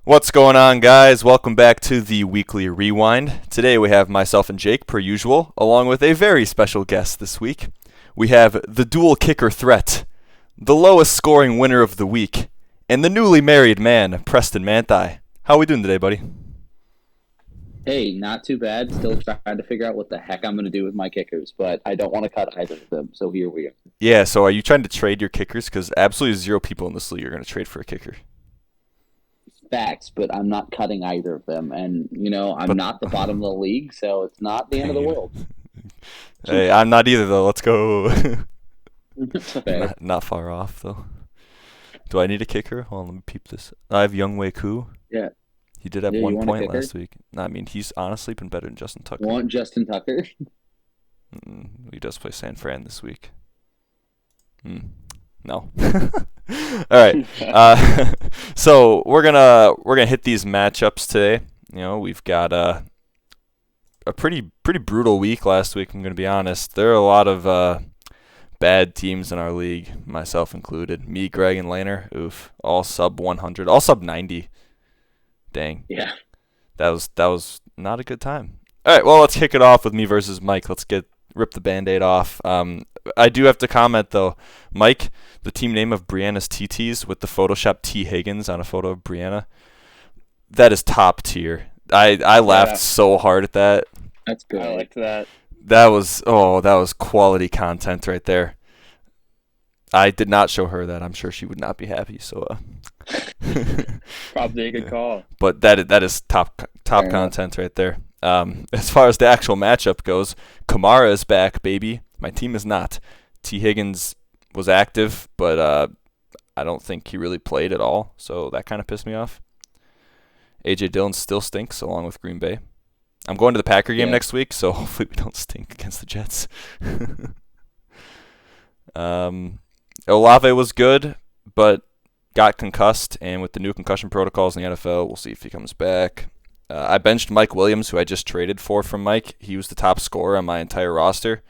What's going on, guys? Welcome back to the weekly rewind. Today we have myself and Jake, per usual, along with a very special guest this week. We have the dual kicker threat, the lowest scoring winner of the week, and the newly married man, Preston Manthei. How are we doing today, buddy? Hey, not too bad. Still trying to figure out what the heck I'm going to do with my kickers, but I don't want to cut either of them. So here we are. Yeah, so are you trying to trade your kickers? Because absolutely zero people in this league are going to trade for a kicker. Facts, but I'm not cutting either of them. And, I'm But not the bottom of the league, so it's not the end of the dang. world. Hey, I'm not either, though. Let's go. Fair. Not far off, though. Do I need a kicker? Hold on, let me peep this. I have Young Wei Koo. Yeah. He did have Yeah, you one want a point kicker? last week. I mean, he's honestly been better than Justin Tucker. Want Justin Tucker? He does play San Fran this week. No. All right. So we're gonna hit these matchups today. We've got a pretty brutal week last week. I'm gonna be honest. There are a lot of bad teams in our league, myself included. Me, Greg, and Laner. Oof. All sub 100. All sub 90. Dang. Yeah. That was not a good time. All right, well, let's kick it off with me versus Mike. Let's rip the Band-Aid off. I do have to comment though, Mike, the team name of Brianna's TTs with the Photoshop T Higgins on a photo of Brianna. That is top tier. I laughed so hard at that. That's good. I liked that. That was quality content right there. I did not show her that. I'm sure she would not be happy. So, Probably a good call. but that is top Fair content right there. As far as the actual matchup goes, Kamara is back, baby. My team is not. T. Higgins was active, but I don't think he really played at all, so that kind of pissed me off. A.J. Dillon still stinks, along with Green Bay. I'm going to the Packer game next week, so hopefully we don't stink against the Jets. Olave was good, but got concussed, and with the new concussion protocols in the NFL, we'll see if he comes back. I benched Mike Williams, who I just traded for from Mike. He was the top scorer on my entire roster.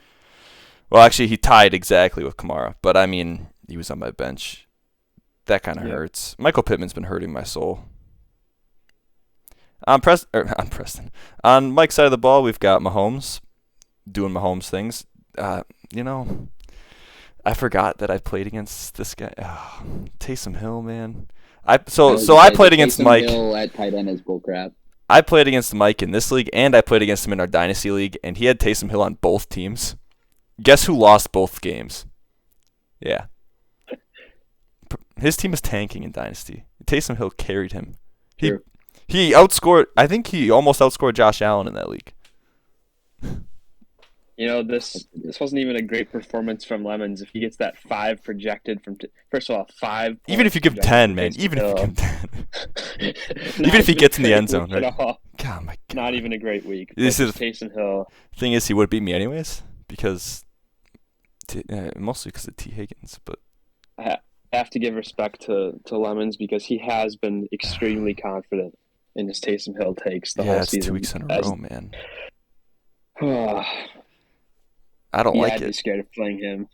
Well, actually, he tied exactly with Kamara, but I mean, he was on my bench. That kind of hurts. Michael Pittman's been hurting my soul. On Preston. On Mike's side of the ball, we've got Mahomes doing Mahomes things. I forgot that I played against this guy. Taysom Hill, man. I played against Mike. Hill at tight end is bullcrap. I played against Mike in this league, and I played against him in our Dynasty League, and he had Taysom Hill on both teams. Guess who lost both games? Yeah. His team is tanking in Dynasty. Taysom Hill carried him. He outscored, I think he almost outscored Josh Allen in that league. This wasn't even a great performance from Lemons. If he gets that 5 projected first of all, 5. Even if you give 10, man. Even if you give 10. Even if he gets in the end zone, right? God, my God. Not even a great week. This is Taysom Hill. Thing is, he would beat me anyways because mostly because of T. Higgins, but I have to give respect to Lemons because he has been extremely confident in his Taysom Hill takes the whole season. Yeah, it's 2 weeks in a row, man. I don't like I'd it. be scared of playing him.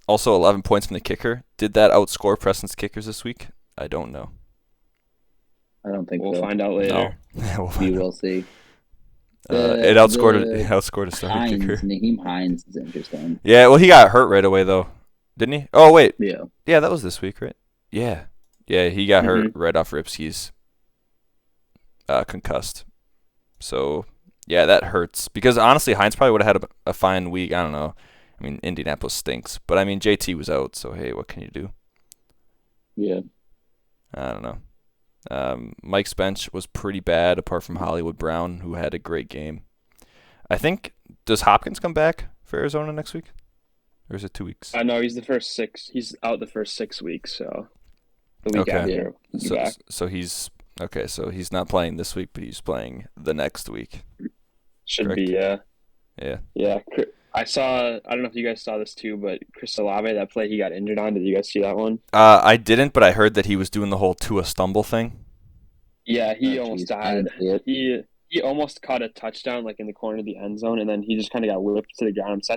Also, 11 points from the kicker. Did that outscore Preston's kickers this week? I don't know. I don't think We'll so. find out later. No. We will see. It outscored a starting kicker. Naheem Hines is interesting. Yeah, well, he got hurt right away, though. Didn't he? Oh, wait. Yeah. Yeah, that was this week, right? Yeah. Yeah, he got hurt right off rips. He's concussed. So, yeah, that hurts. Because, honestly, Hines probably would have had a fine week. I don't know. I mean, Indianapolis stinks. But, I mean, JT was out, so, hey, what can you do? Yeah. I don't know. Mike's bench was pretty bad, apart from Hollywood Brown, who had a great game. I think, does Hopkins come back for Arizona next week? Or is it 2 weeks? I know he's the first 6. He's out the first 6 weeks, so the week after he'll be back. So he's okay. So he's not playing this week, but he's playing the next week. Should Correct? be, yeah. Yeah. Yeah. I don't know if you guys saw this too, but Chris Olave, that play he got injured on, did you guys see that one? I didn't, but I heard that he was doing the whole Tua stumble thing. Yeah, he almost I died. didn't see it. He almost caught a touchdown like in the corner of the end zone, and then he just kind of got whipped to the ground. So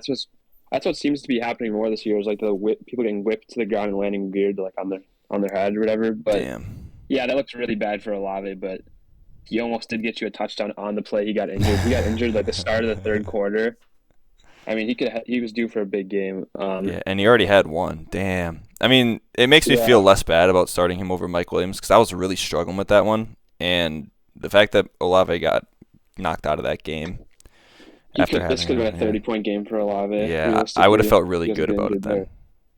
that's what seems to be happening more this year is like people getting whipped to the ground and landing weird like on their head or whatever. But Damn. Yeah, that looked really bad for Olave, but he almost did get you a touchdown on the play. He got injured. He got injured like the start of the third quarter. I mean, he was due for a big game. Yeah, and he already had one. Damn. I mean, it makes me Yeah. feel less bad about starting him over Mike Williams because I was really struggling with that one. And the fact that Olave got knocked out of that game after This having could have been a 30-point game for Olave. yeah, I would have realistically. felt really He was good getting about it good there. then.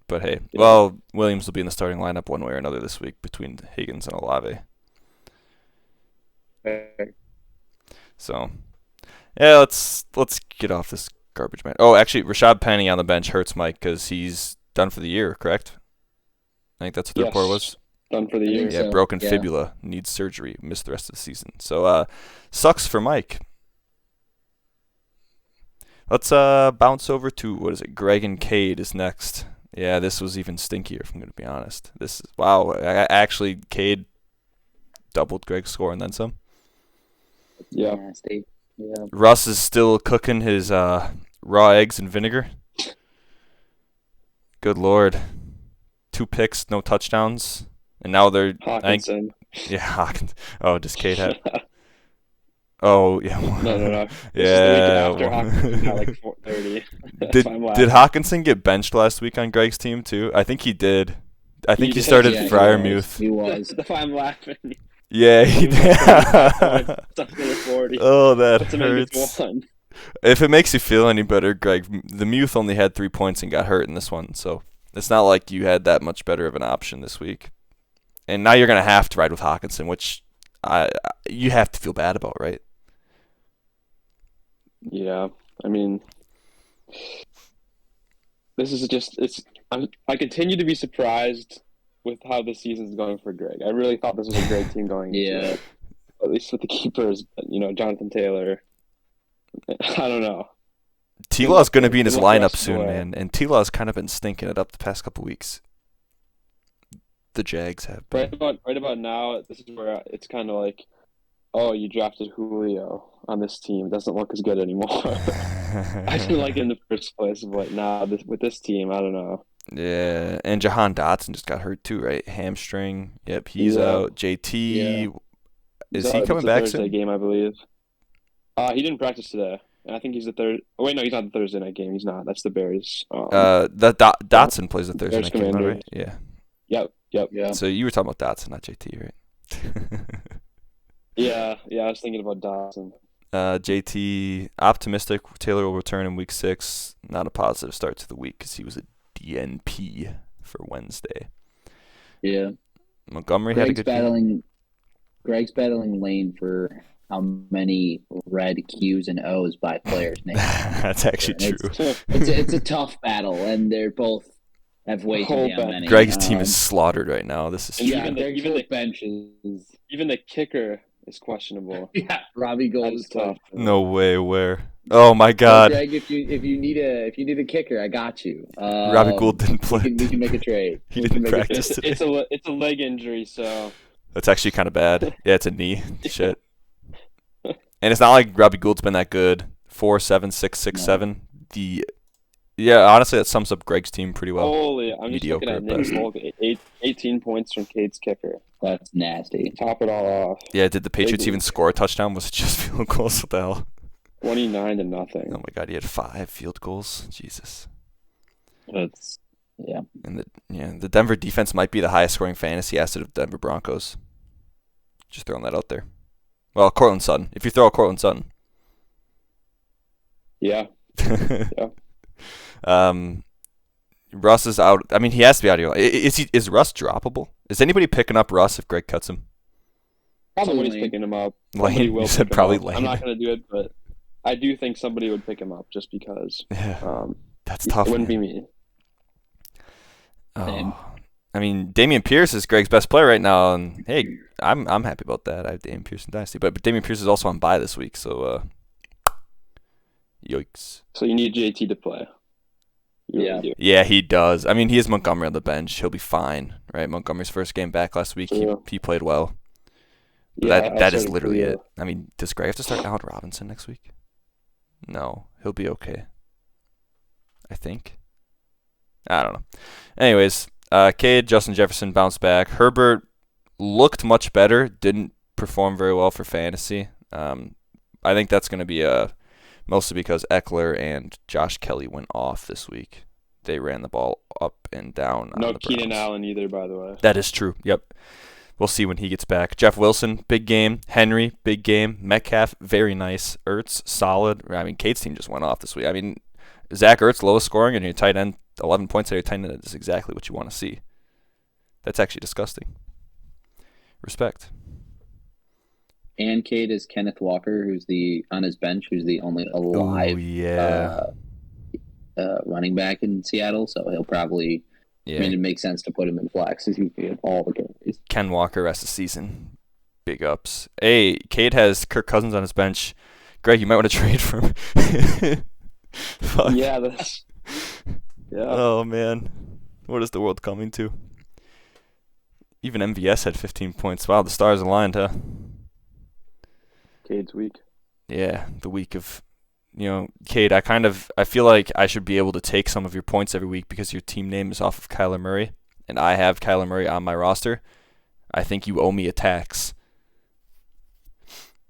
But hey, Yeah. well, Williams will be in the starting lineup one way or another this week between Higgins and Olave. So, yeah, let's get off this garbage man. Oh, actually, Rashad Penny on the bench hurts Mike because he's done for the year, correct? I think that's what the report Yes. was. Done for the I year. think Yeah, so, broken yeah. fibula, needs surgery, missed the rest of the season. So, sucks for Mike. Let's bounce over to, what is it, Greg and Cade is next. Yeah, this was even stinkier, if I'm going to be honest. This is, wow, actually, Cade doubled Greg's score and then some. Yeah. Nasty. Yeah. Russ is still cooking his raw eggs and vinegar. Good Lord. 2 picks, no touchdowns. And now they're, I think, Hawkinson. yeah, Hawkins. Oh, does Cade have, oh, yeah. No. Yeah. This is the week after Hawkinson got like 430. Did Hawkinson get benched last week on Greg's team too? I think he did. I think he did, started yeah, he Fryermuth. He was. That's why I'm laughing. Yeah, he He did. Stuff to the 40. Oh, that That's a minus hurts. 1. If it makes you feel any better, Greg, the Muth only had 3 points and got hurt in this one, so it's not like you had that much better of an option this week. And now you're gonna have to ride with Hawkinson, which you have to feel bad about, right? Yeah, I mean, this is just I continue to be surprised with how this season's going for Greg. I really thought this was a great team going into Yeah. it, at least with the keepers. Jonathan Taylor. I don't know. T-Law's gonna be in his Look lineup rest soon, away. man, and T-Law's kind of been stinking it up the past couple weeks. The Jags have been. Right about now, this is where it's kind of like, oh, you drafted Julio on this team. It doesn't look as good anymore. I didn't like it in the first place, but now with this team, I don't know. Yeah, and Jahan Dotson just got hurt too, right? Hamstring. Yep, he's Yeah. out. JT, Yeah. is he coming back Thursday soon? game, I believe. He didn't practice today. And I think he's the third. Oh, wait, no, he's not the Thursday night game. He's not. That's the Bears. Dotson plays the Thursday Bears night game, though, Commanders. right? Yeah. Yep. Yeah. So you were talking about Dotson, not JT, right? Yeah. I was thinking about Dawson. JT, optimistic Taylor will return in week 6. Not a positive start to the week because he was a DNP for Wednesday. Yeah. Montgomery had a good game. Greg's battling Lane for how many red Q's and O's by players' names. That's actually And true. It's a tough battle, and they're both have way too Whole damn bench. many. Greg's team is slaughtered right now. This is And true. Yeah, even the- Greg's even whole the- bench is Even the kicker is questionable. yeah. Robbie Gold That is is tough. No way. Where? Oh my God. Greg, if you need a kicker, I got you. Robbie Gould didn't play. We can make a trade. He We didn't can make a practice trade. today. It's a leg injury, so That's actually kind of bad. Yeah, it's a knee. Shit. And it's not like Robbie Gould's been that good. 4-7, 6-6-7. Honestly, that sums up Greg's team pretty well. holy! I'm just looking mediocre at at Nick best. Folk, 18 points from Cade's kicker. That's nasty. Top it all off. Yeah, did the Patriots Crazy. even score a touchdown? Was it just field goals? What the hell? 29-0. Oh my God, he had 5 field goals. Jesus. That's yeah. And the Denver defense might be the highest scoring fantasy asset of the Denver Broncos. Just throwing that out there. Well, Cortland Sutton. If you throw a Cortland Sutton. Yeah. Russ is out. I mean, he has to be out of here. Is Russ droppable? Is anybody picking up Russ if Greg cuts him? Somebody's Lane. picking him up. Lane? Somebody will You said pick him probably up. Lane. I'm not going to do it, but I do think somebody would pick him up just because. Yeah, that's tough. It wouldn't man. be me. Same. Oh, I mean, Damian Pierce is Greg's best player right now, and hey, I'm happy about that. I have Damian Pierce in Dynasty, but Damian Pierce is also on bye this week, so yikes. So you need JT to play. You Yeah. really do. Yeah, he does. I mean, he has Montgomery on the bench. He'll be fine, right? Montgomery's first game back last week. Yeah. He played well. But Yeah, that is outside of literally Julio. it. I mean, does Greg have to start Allen Robinson next week? No, he'll be okay. I think. I don't know. Anyways, Cade, Justin Jefferson bounced back. Herbert looked much better. Didn't perform very well for fantasy. I think that's going to be mostly because Eckler and Josh Kelly went off this week. They ran the ball up and down. No on the Keenan Browns. Allen either, by the way. That is true. Yep. We'll see when he gets back. Jeff Wilson, big game. Henry, big game. Metcalf, very nice. Ertz, solid. I mean, Cade's team just went off this week. I mean, Zach Ertz, lowest scoring, and your tight end, 11 points at your tight end is exactly what you want to see. That's actually disgusting. Respect. And Cade is Kenneth Walker, who's on his bench, who's the only alive running back in Seattle. So he'll probably. Yeah. I mean, it makes sense to put him in flex because he can get all the carries. Ken Walker rest of season. Big ups. Hey, Cade has Kirk Cousins on his bench. Greg, you might want to trade for him. Fuck. Yeah. Oh, man. What is the world coming to? Even MVS had 15 points. Wow, the stars aligned, huh? Cade's week. Yeah, the week of, Cade, I feel like I should be able to take some of your points every week because your team name is off of Kyler Murray, and I have Kyler Murray on my roster. I think you owe me a tax.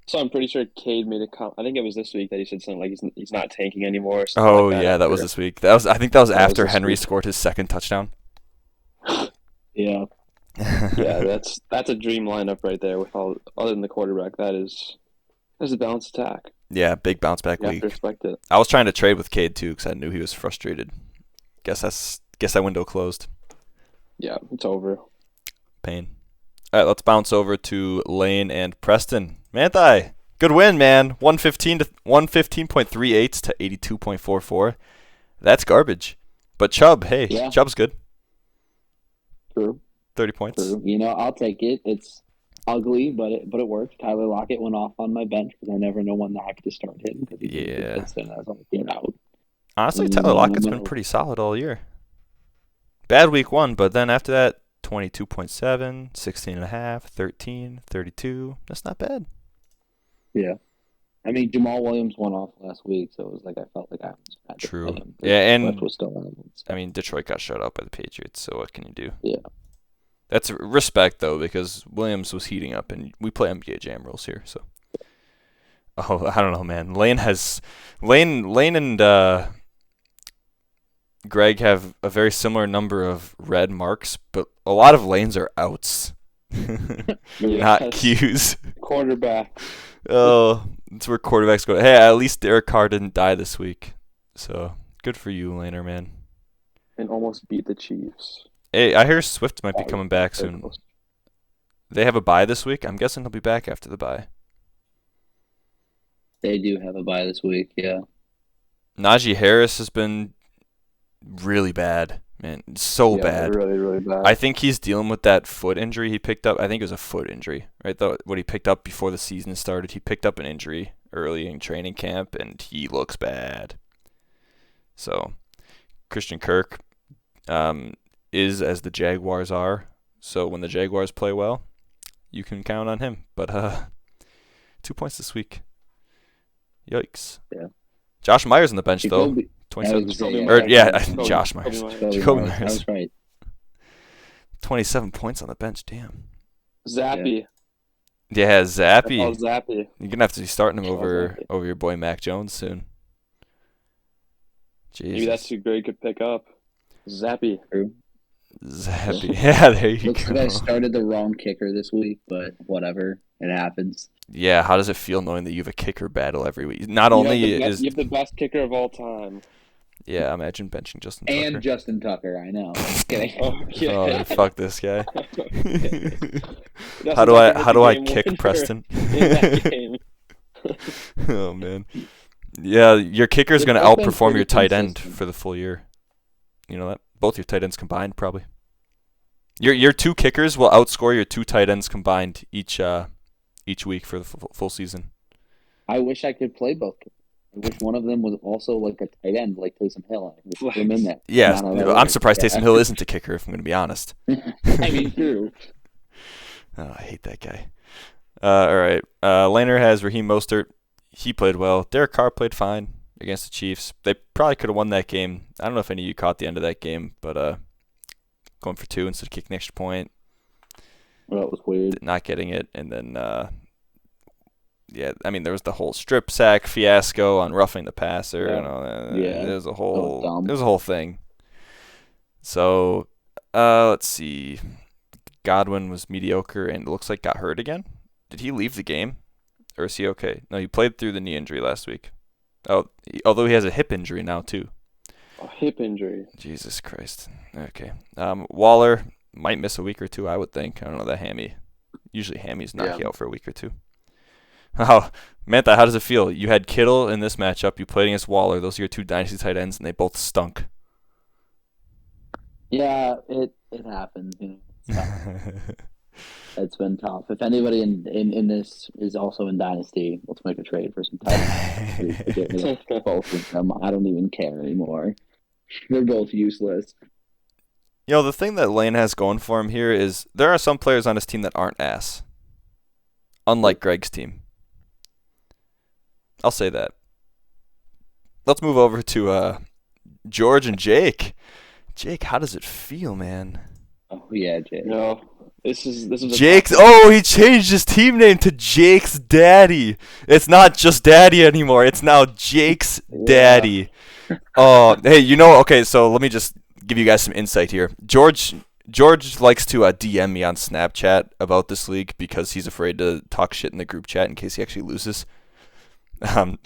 So I'm pretty sure Cade made a comment. I think it was this week that he said something like he's not tanking anymore. Oh, like yeah, that was this week. I think that was after Henry scored his second touchdown. Yeah. Yeah, that's a dream lineup right there with all other than the quarterback. That's a balanced attack. Yeah, big bounce back You have week. to respect it. I was trying to trade with Cade too because I knew he was frustrated. Guess that window closed. Yeah, it's over. Pain. All right, let's bounce over to Lane and Preston. Manthai, good win, man. 115.38 to 82.44. That's garbage. But Chubb, hey, Yeah. Chubb's good. True. 30 points. True. I'll take it. It's ugly, but it works. Tyler Lockett went off on my bench because I never know when the heck to start him because he's consistent as out. Honestly, Tyler Lockett's been pretty solid all year. Bad week 1, but then after that, 22.7, 16.5, 13, 32. That's not bad. Yeah. I mean, Jamal Williams went off last week, so it was like I felt like I was had to True. play him. Yeah, and Swift was still on. I mean, Detroit got shut out by the Patriots, so what can you do? Yeah. That's respect, though, because Williams was heating up, and we play NBA Jam rules here, so. Oh, I don't know, man. Lane and Greg have a very similar number of red marks, but a lot of Lanes are outs, not Yes. Qs. Quarterback. Oh, that's where quarterbacks go. Hey, at least Derek Carr didn't die this week, so good for you, Laner, man. And almost beat the Chiefs. Hey, I hear Swift might be coming back Very soon. close. They have a bye this week. I'm guessing he'll be back after the bye. They do have a bye this week, yeah. Najee Harris has been really bad, man. So Yeah, bad. Really, really bad. I think he's dealing with that foot injury he picked up. I think it was a foot injury, right? What he picked up before the season started. He picked up an injury early in training camp, and he looks bad. So, Christian Kirk is as the Jaguars are. So when the Jaguars play well, you can count on him. But 2 points this week. Yikes. Yeah. Josh Myers on the bench, though. Jacoby- 27. I was gonna say, Josh Myers. Jacoby Myers. I was right. 27 points on the bench, damn. Zappy. Yeah, Oh, Zappy. Zappy. You're gonna have to be starting him Oh, over Zappy. your boy Mac Jones soon. Jesus. Maybe that's who Greg could pick up. Zappy. Zappy. Yeah, there you Looks go. like I started the wrong kicker this week, but whatever. It happens. Yeah, how does it feel knowing that you have a kicker battle every week? Not only you is have the best kicker of all time. yeah, imagine benching Justin Tucker. And Justin Tucker, I know. Just kidding. Oh, yeah. Oh, fuck this guy. Justin how do Tucker hit the I game kick winner Preston? in that game. Oh man. Yeah, your kicker is They've going to both been outperform your pretty tight end consistent. for the full year. You know that? Both your tight ends combined, probably. Your two kickers will outscore your two tight ends combined each week for the full season. I wish I could play both. I wish one of them was also like a tight end, like Taysom Hill. I could put him in there. Yeah, Not on that I'm list. surprised Yeah. Taysom Hill isn't a kicker, if I'm going to be honest. I mean, true. Oh, I hate that guy. All right. Laner has Raheem Mostert. He played well. Derek Carr played fine against the Chiefs. They probably could have won that game. I don't know if any of you caught the end of that game, but going for two instead of kicking an extra point. Well, that was weird. not getting it, and then yeah, I mean there was the whole strip sack fiasco on roughing the passer, Yeah. and all that. Yeah. There's a was whole dumb. there's a whole thing. So let's see. Godwin was mediocre and it looks like got hurt again. Did he leave the game, or is he okay? No, he played through the knee injury last week. Oh, although he has a hip injury now too. A hip injury. Jesus Christ. Okay. Waller might miss a week or two, I would think. I don't know that hammy. Usually hammies knock you out for a week or two. Oh, Mantha, how does it feel? You had Kittle in this matchup. You played against Waller. Those are your two dynasty tight ends, and they both stunk. Yeah, it happens. You know, it's tough. It's been tough. If anybody in this is also in Dynasty, let's make a trade for some tight ends. Get rid of both of them. I don't even care anymore. They're both useless. You know, the thing that Lane has going for him here is there are some players on his team that aren't ass. Unlike Greg's team. I'll say that. Let's move over to George and Jake. Jake, how does it feel, man? Oh yeah, Jake. No, this is Jake's. Oh, he changed his team name to Jake's Daddy. It's not just Daddy anymore. It's now Jake's Daddy. Oh, hey, okay, so let me just give you guys some insight here. George likes to DM me on Snapchat about this league because he's afraid to talk shit in the group chat in case he actually loses.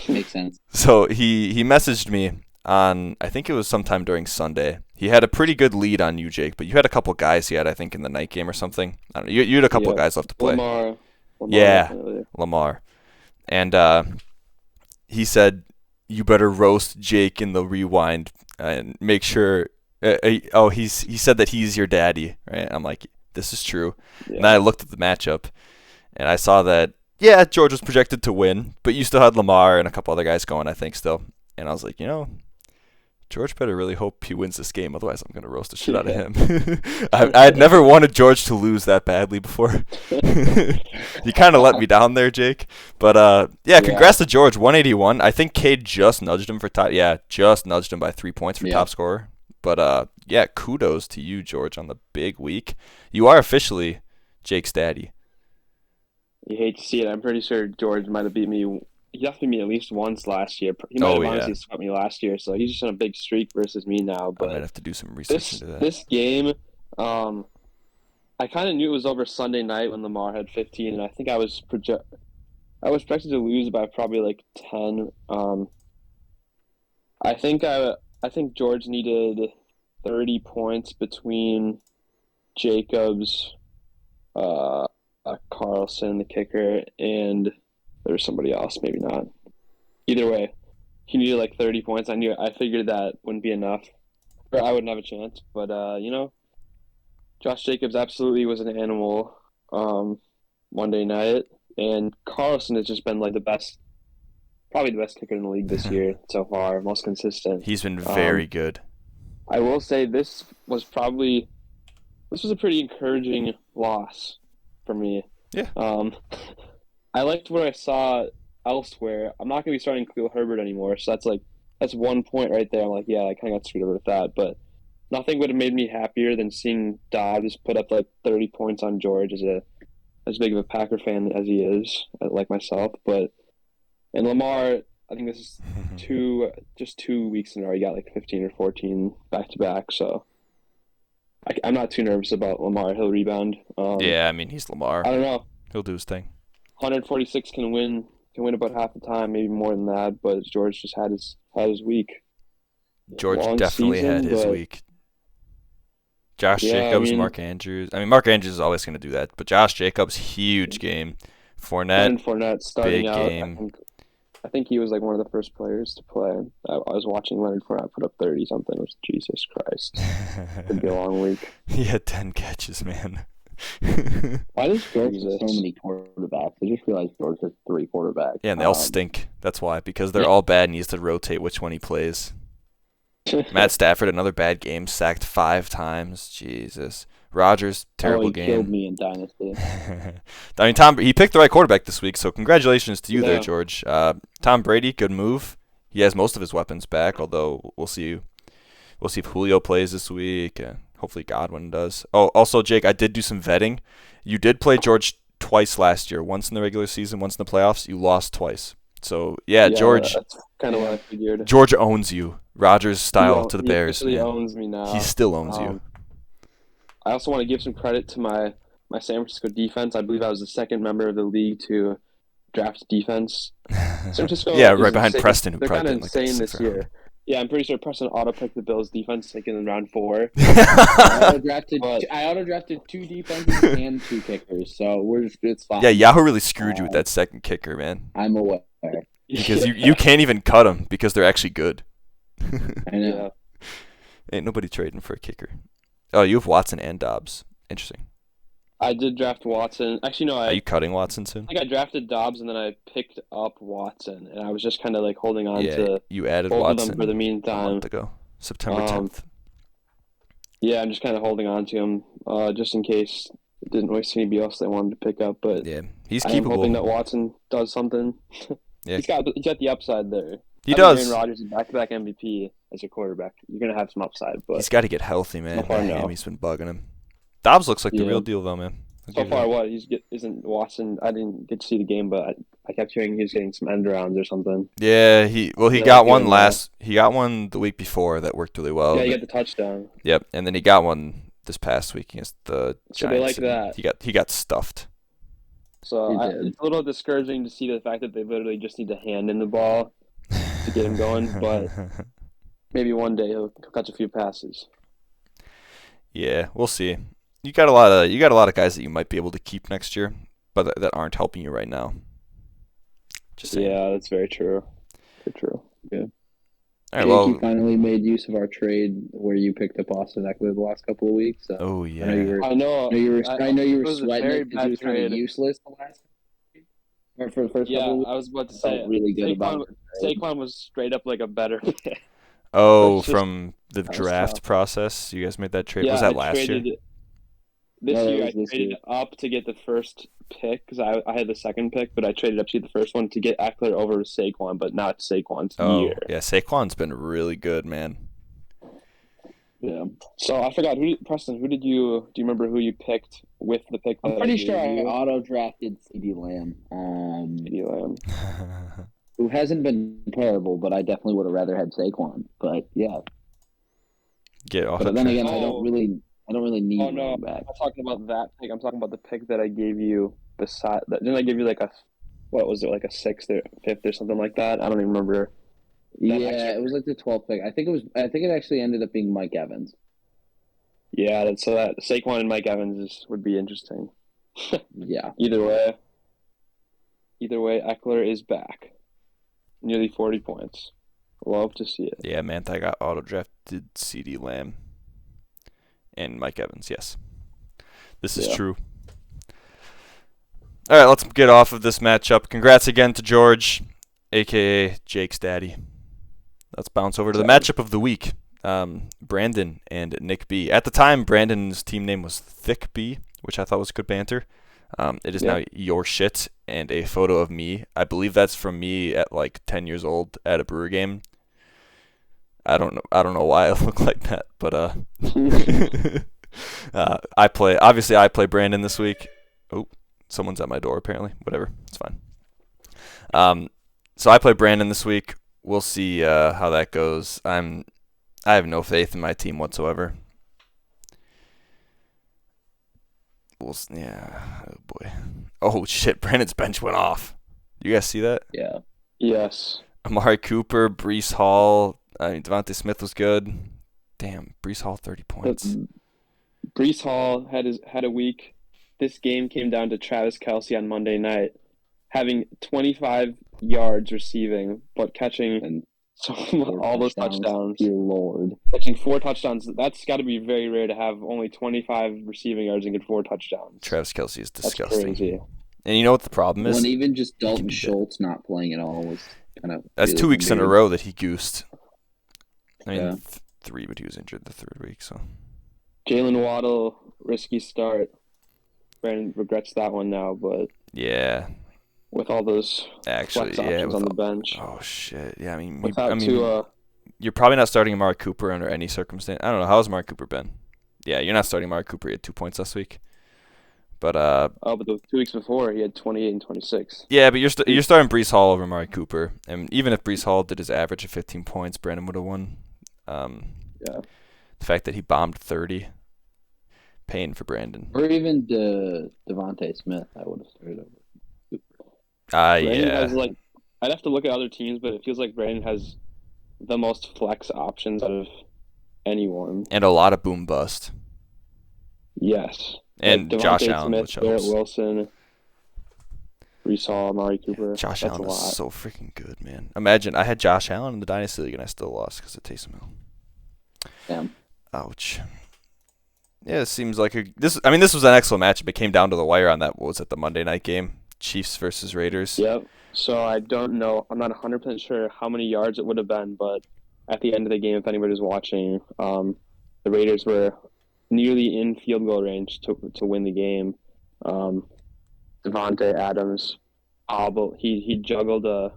Makes sense. So he messaged me on, I think it was sometime during Sunday. He had a pretty good lead on you, Jake, but you had a couple guys he had, I think, in the night game or something. I don't know. You had a couple guys left to play. Lamar Yeah, definitely. Lamar. And he said, you better roast Jake in the rewind and make sure. He said that he's your daddy, right? I'm like, this is true. Yeah. And then I looked at the matchup, and I saw that, yeah, George was projected to win, but you still had Lamar and a couple other guys going, I think, still. And I was like, George better really hope he wins this game, otherwise I'm going to roast the shit out of him. I had never wanted George to lose that badly before. You kind of let me down there, Jake. But, yeah, congrats to George, 181. I think Cade just nudged him for top. Yeah, just nudged him by 3 points for top scorer. But, yeah, kudos to you, George, on the big week. You are officially Jake's daddy. You hate to see it. I'm pretty sure George might have beat me. He definitely beat me at least once last year. He might have honestly swept me last year, so he's just on a big streak versus me now. But I might have to do some research into that. This game, I kind of knew it was over Sunday night when Lamar had 15, and I think I was projected to lose by probably like 10. I think George needed 30 points between Jacobs, Carlson, the kicker, and there was somebody else, maybe not. Either way, he needed like 30 points. I figured that wouldn't be enough, or I wouldn't have a chance. But Josh Jacobs absolutely was an animal Monday night, and Carlson has just been like probably the best kicker in the league this year so far, most consistent. He's been very good. I will say this was a pretty encouraging loss for me. Yeah. I liked what I saw elsewhere. I'm not going to be starting Khalil Herbert anymore, so that's 1 point right there. I'm like, yeah, I kind of got screwed over with that, but nothing would have made me happier than seeing Dobbs put up like 30 points on George as big of a Packer fan as he is, like myself. And Lamar, I think this is 2 weeks in a row. He got like 15 or 14 back to back, so I'm not too nervous about Lamar. He'll rebound. Yeah, I mean, he's Lamar. I don't know. He'll do his thing. 146 can win about half the time, maybe more than that. But George just had his week. George Long definitely season, had his but- week. Josh Yeah, Jacobs, I mean- Mark Andrews. I mean, Mark Andrews is always going to do that, but Josh Jacobs, huge game. Leonard Fournette, Fournette starting big out. game. I think he was like one of the first players to play. I was watching Leonard Fournette put up 30 something. It was Jesus Christ. It'd be a long week. he had 10 catches, man. Why does George have Jesus. so many quarterbacks? I just realized George has 3 quarterbacks. Yeah, and they all stink. That's why, because they're yeah. all bad and he has to rotate which one he plays. Matt Stafford, another bad game, sacked 5 times. Jesus. Rodgers, terrible he game. killed me in Dynasty. I mean, he picked the right quarterback this week, so congratulations to you there, Yeah. George. Tom Brady, good move. He has most of his weapons back, although we'll see. We'll see if Julio plays this week. Hopefully Godwin does. Oh, also, Jake, I did do some vetting. You did play George twice last year. Once in the regular season, once in the playoffs. You lost twice. So, yeah, George That's kind of what I figured. George owns you. Rodgers style to the Bears. He Man. owns me now. He still owns you. I also want to give some credit to my San Francisco defense. I believe I was the second member of the league to draft defense. San Francisco yeah, is right behind insane. Preston, who They're probably kind of did, like, insane the this sixth year. round. Yeah, I'm pretty sure Preston auto-picked the Bills' defense taken in round 4. I auto-drafted 2 defenses and 2 kickers, so it's fine. Yeah, Yahoo really screwed you with that second kicker, man. I'm aware. Because you can't even cut them because they're actually good. I know. Ain't nobody trading for a kicker. Oh, you have Watson and Dobbs. Interesting. I did draft Watson. Actually, no. Are you cutting Watson soon? I think I drafted Dobbs and then I picked up Watson, and I was just kind of like holding on to you added both Watson of them for the a meantime. month ago, September 10th. Yeah, I'm just kind of holding on to him just in case it didn't really see anybody else they wanted to pick up. But Yeah, he's I'm keepable. hoping that Watson does something. Yeah. He's got the upside there. He does. Aaron Rodgers is back-to-back MVP as a quarterback. You're gonna have some upside, but He's got to get healthy, man. So far, no. Miami's been bugging him. Dobbs looks like the Yeah. real deal, though, man. so far, what isn't Watson? I didn't get to see the game, but I kept hearing he was getting some end rounds or something. Yeah, he Yeah, got good one enough. He got one the week before that worked really well. Yeah, he got the touchdown. Yep, and then he got one this past week against the Giants. So they like and that. He got stuffed. So He did. it's a little discouraging to see the fact that they literally just need to hand in the ball to get him going, but maybe one day he'll catch a few passes. Yeah, we'll see. You got a lot of guys that you might be able to keep next year, but that aren't helping you right now. Just saying. Yeah, that's very true. Very true. All right, Jake, well, you finally made use of our trade where you picked up Austin Eckler the last couple of weeks. So oh I know you yeah. were, I know. I know you it were was a sweating very it because bad he was kind trade. of useless the last or for the first Yeah, couple of weeks. I was about to I say felt really good about it. Saquon was straight up like a better pick. Oh, That's just- from the was draft tough. process, you guys made that trade. Yeah, was that I last year? traded- This No, that year I was this traded year. up to get the first pick because I had the second pick, but I traded up to get the first one to get Eckler over to Saquon, but not Saquon's Oh, year. yeah. Saquon's been really good, man. Yeah. So I forgot Preston. Do you remember who you picked with the pick? I'm that pretty gave sure I you? auto drafted CD Lamb, CeeDee Lamb. who hasn't been terrible, but I definitely would have rather had Saquon. But yeah, Get off. but then again, I Oh. don't really need Oh no, running back. I'm not talking about that pick. I'm talking about the pick that I gave you beside that. Didn't I give you like what was it, like a 6th or 5th or something like that? I don't even remember. Yeah, actually- it was like the 12th pick. I think it actually ended up being Mike Evans. Yeah, so that Saquon and Mike Evans would be interesting. Yeah. Either way, Eckler is back. Nearly 40 points. Love to see it. Yeah, man. I got auto drafted CD Lamb and Mike Evans. Yes, this is Yeah. true. All right, let's get off of this matchup. Congrats again to George, aka Jake's daddy. Let's bounce over to the matchup of the week. Brandon and Nick B. At the time, Brandon's team name was Thick B, which I thought was good banter. It is now Your Shit and a photo of me. I believe that's from me at like 10 years old at a Brewer game. I don't know why I look like that, but I play Brandon this week. Oh, someone's at my door apparently. Whatever, it's fine. So I play Brandon this week. We'll see how that goes. I have no faith in my team whatsoever. Yeah. Oh boy. Oh shit! Brandon's bench went off. You guys see that? Yeah. Yes. Amari Cooper, Brees Hall. Devontae Smith was good. Damn, Brees Hall 30 points. Brees Hall had a week. This game came down to Travis Kelce on Monday night, having 25 yards receiving, but catching all those touchdowns. Dear Lord. Catching 4 touchdowns. That's got to be very rare to have only 25 receiving yards and get 4 touchdowns. Travis Kelce is That's disgusting. crazy. And you know what the problem is? When even just Dalton be Schultz not playing at all was kind of. That's 2 weeks in a row that he goosed. I mean, Yeah. 3, but he was injured the 3rd week, so. Jalen Waddle, risky start. Brandon regrets that one now, but Yeah, with all those actually, flex yeah. options on the bench. Oh shit! Yeah, I mean, Without Tua, you're probably not starting Amari Cooper under any circumstance. I don't know. How's Amari Cooper been? Yeah, you're not starting Amari Cooper. He had 2 points last week. But but the 2 weeks before he had 28 and 26. yeah, but you're starting Breece Hall over Amari Cooper, and even if Breece Hall did his average of 15 points, Brandon would have won. Yeah. The fact that he bombed 30, pain for Brandon. Or even Devontae Smith, I would have started over. Brandon Yeah. has I'd have to look at other teams, but it feels like Brandon has the most flex options out of anyone. And a lot of boom bust. Yes. And Devontae Josh Allen, Smith, which Garrett helps. Wilson, Breece Hall, Amari Cooper. Josh That's Allen a was lot. so freaking good, man. Imagine I had Josh Allen in the Dynasty League and I still lost because of Taysom Hill. Damn. Ouch. Yeah, it seems like this was an excellent matchup. It came down to the wire on that. What was it, the Monday night game? Chiefs versus Raiders. Yep. So I don't know. I'm not 100% sure how many yards it would have been, but at the end of the game, if anybody was watching, the Raiders were nearly in field goal range to win the game. Devontae Adams, he juggled a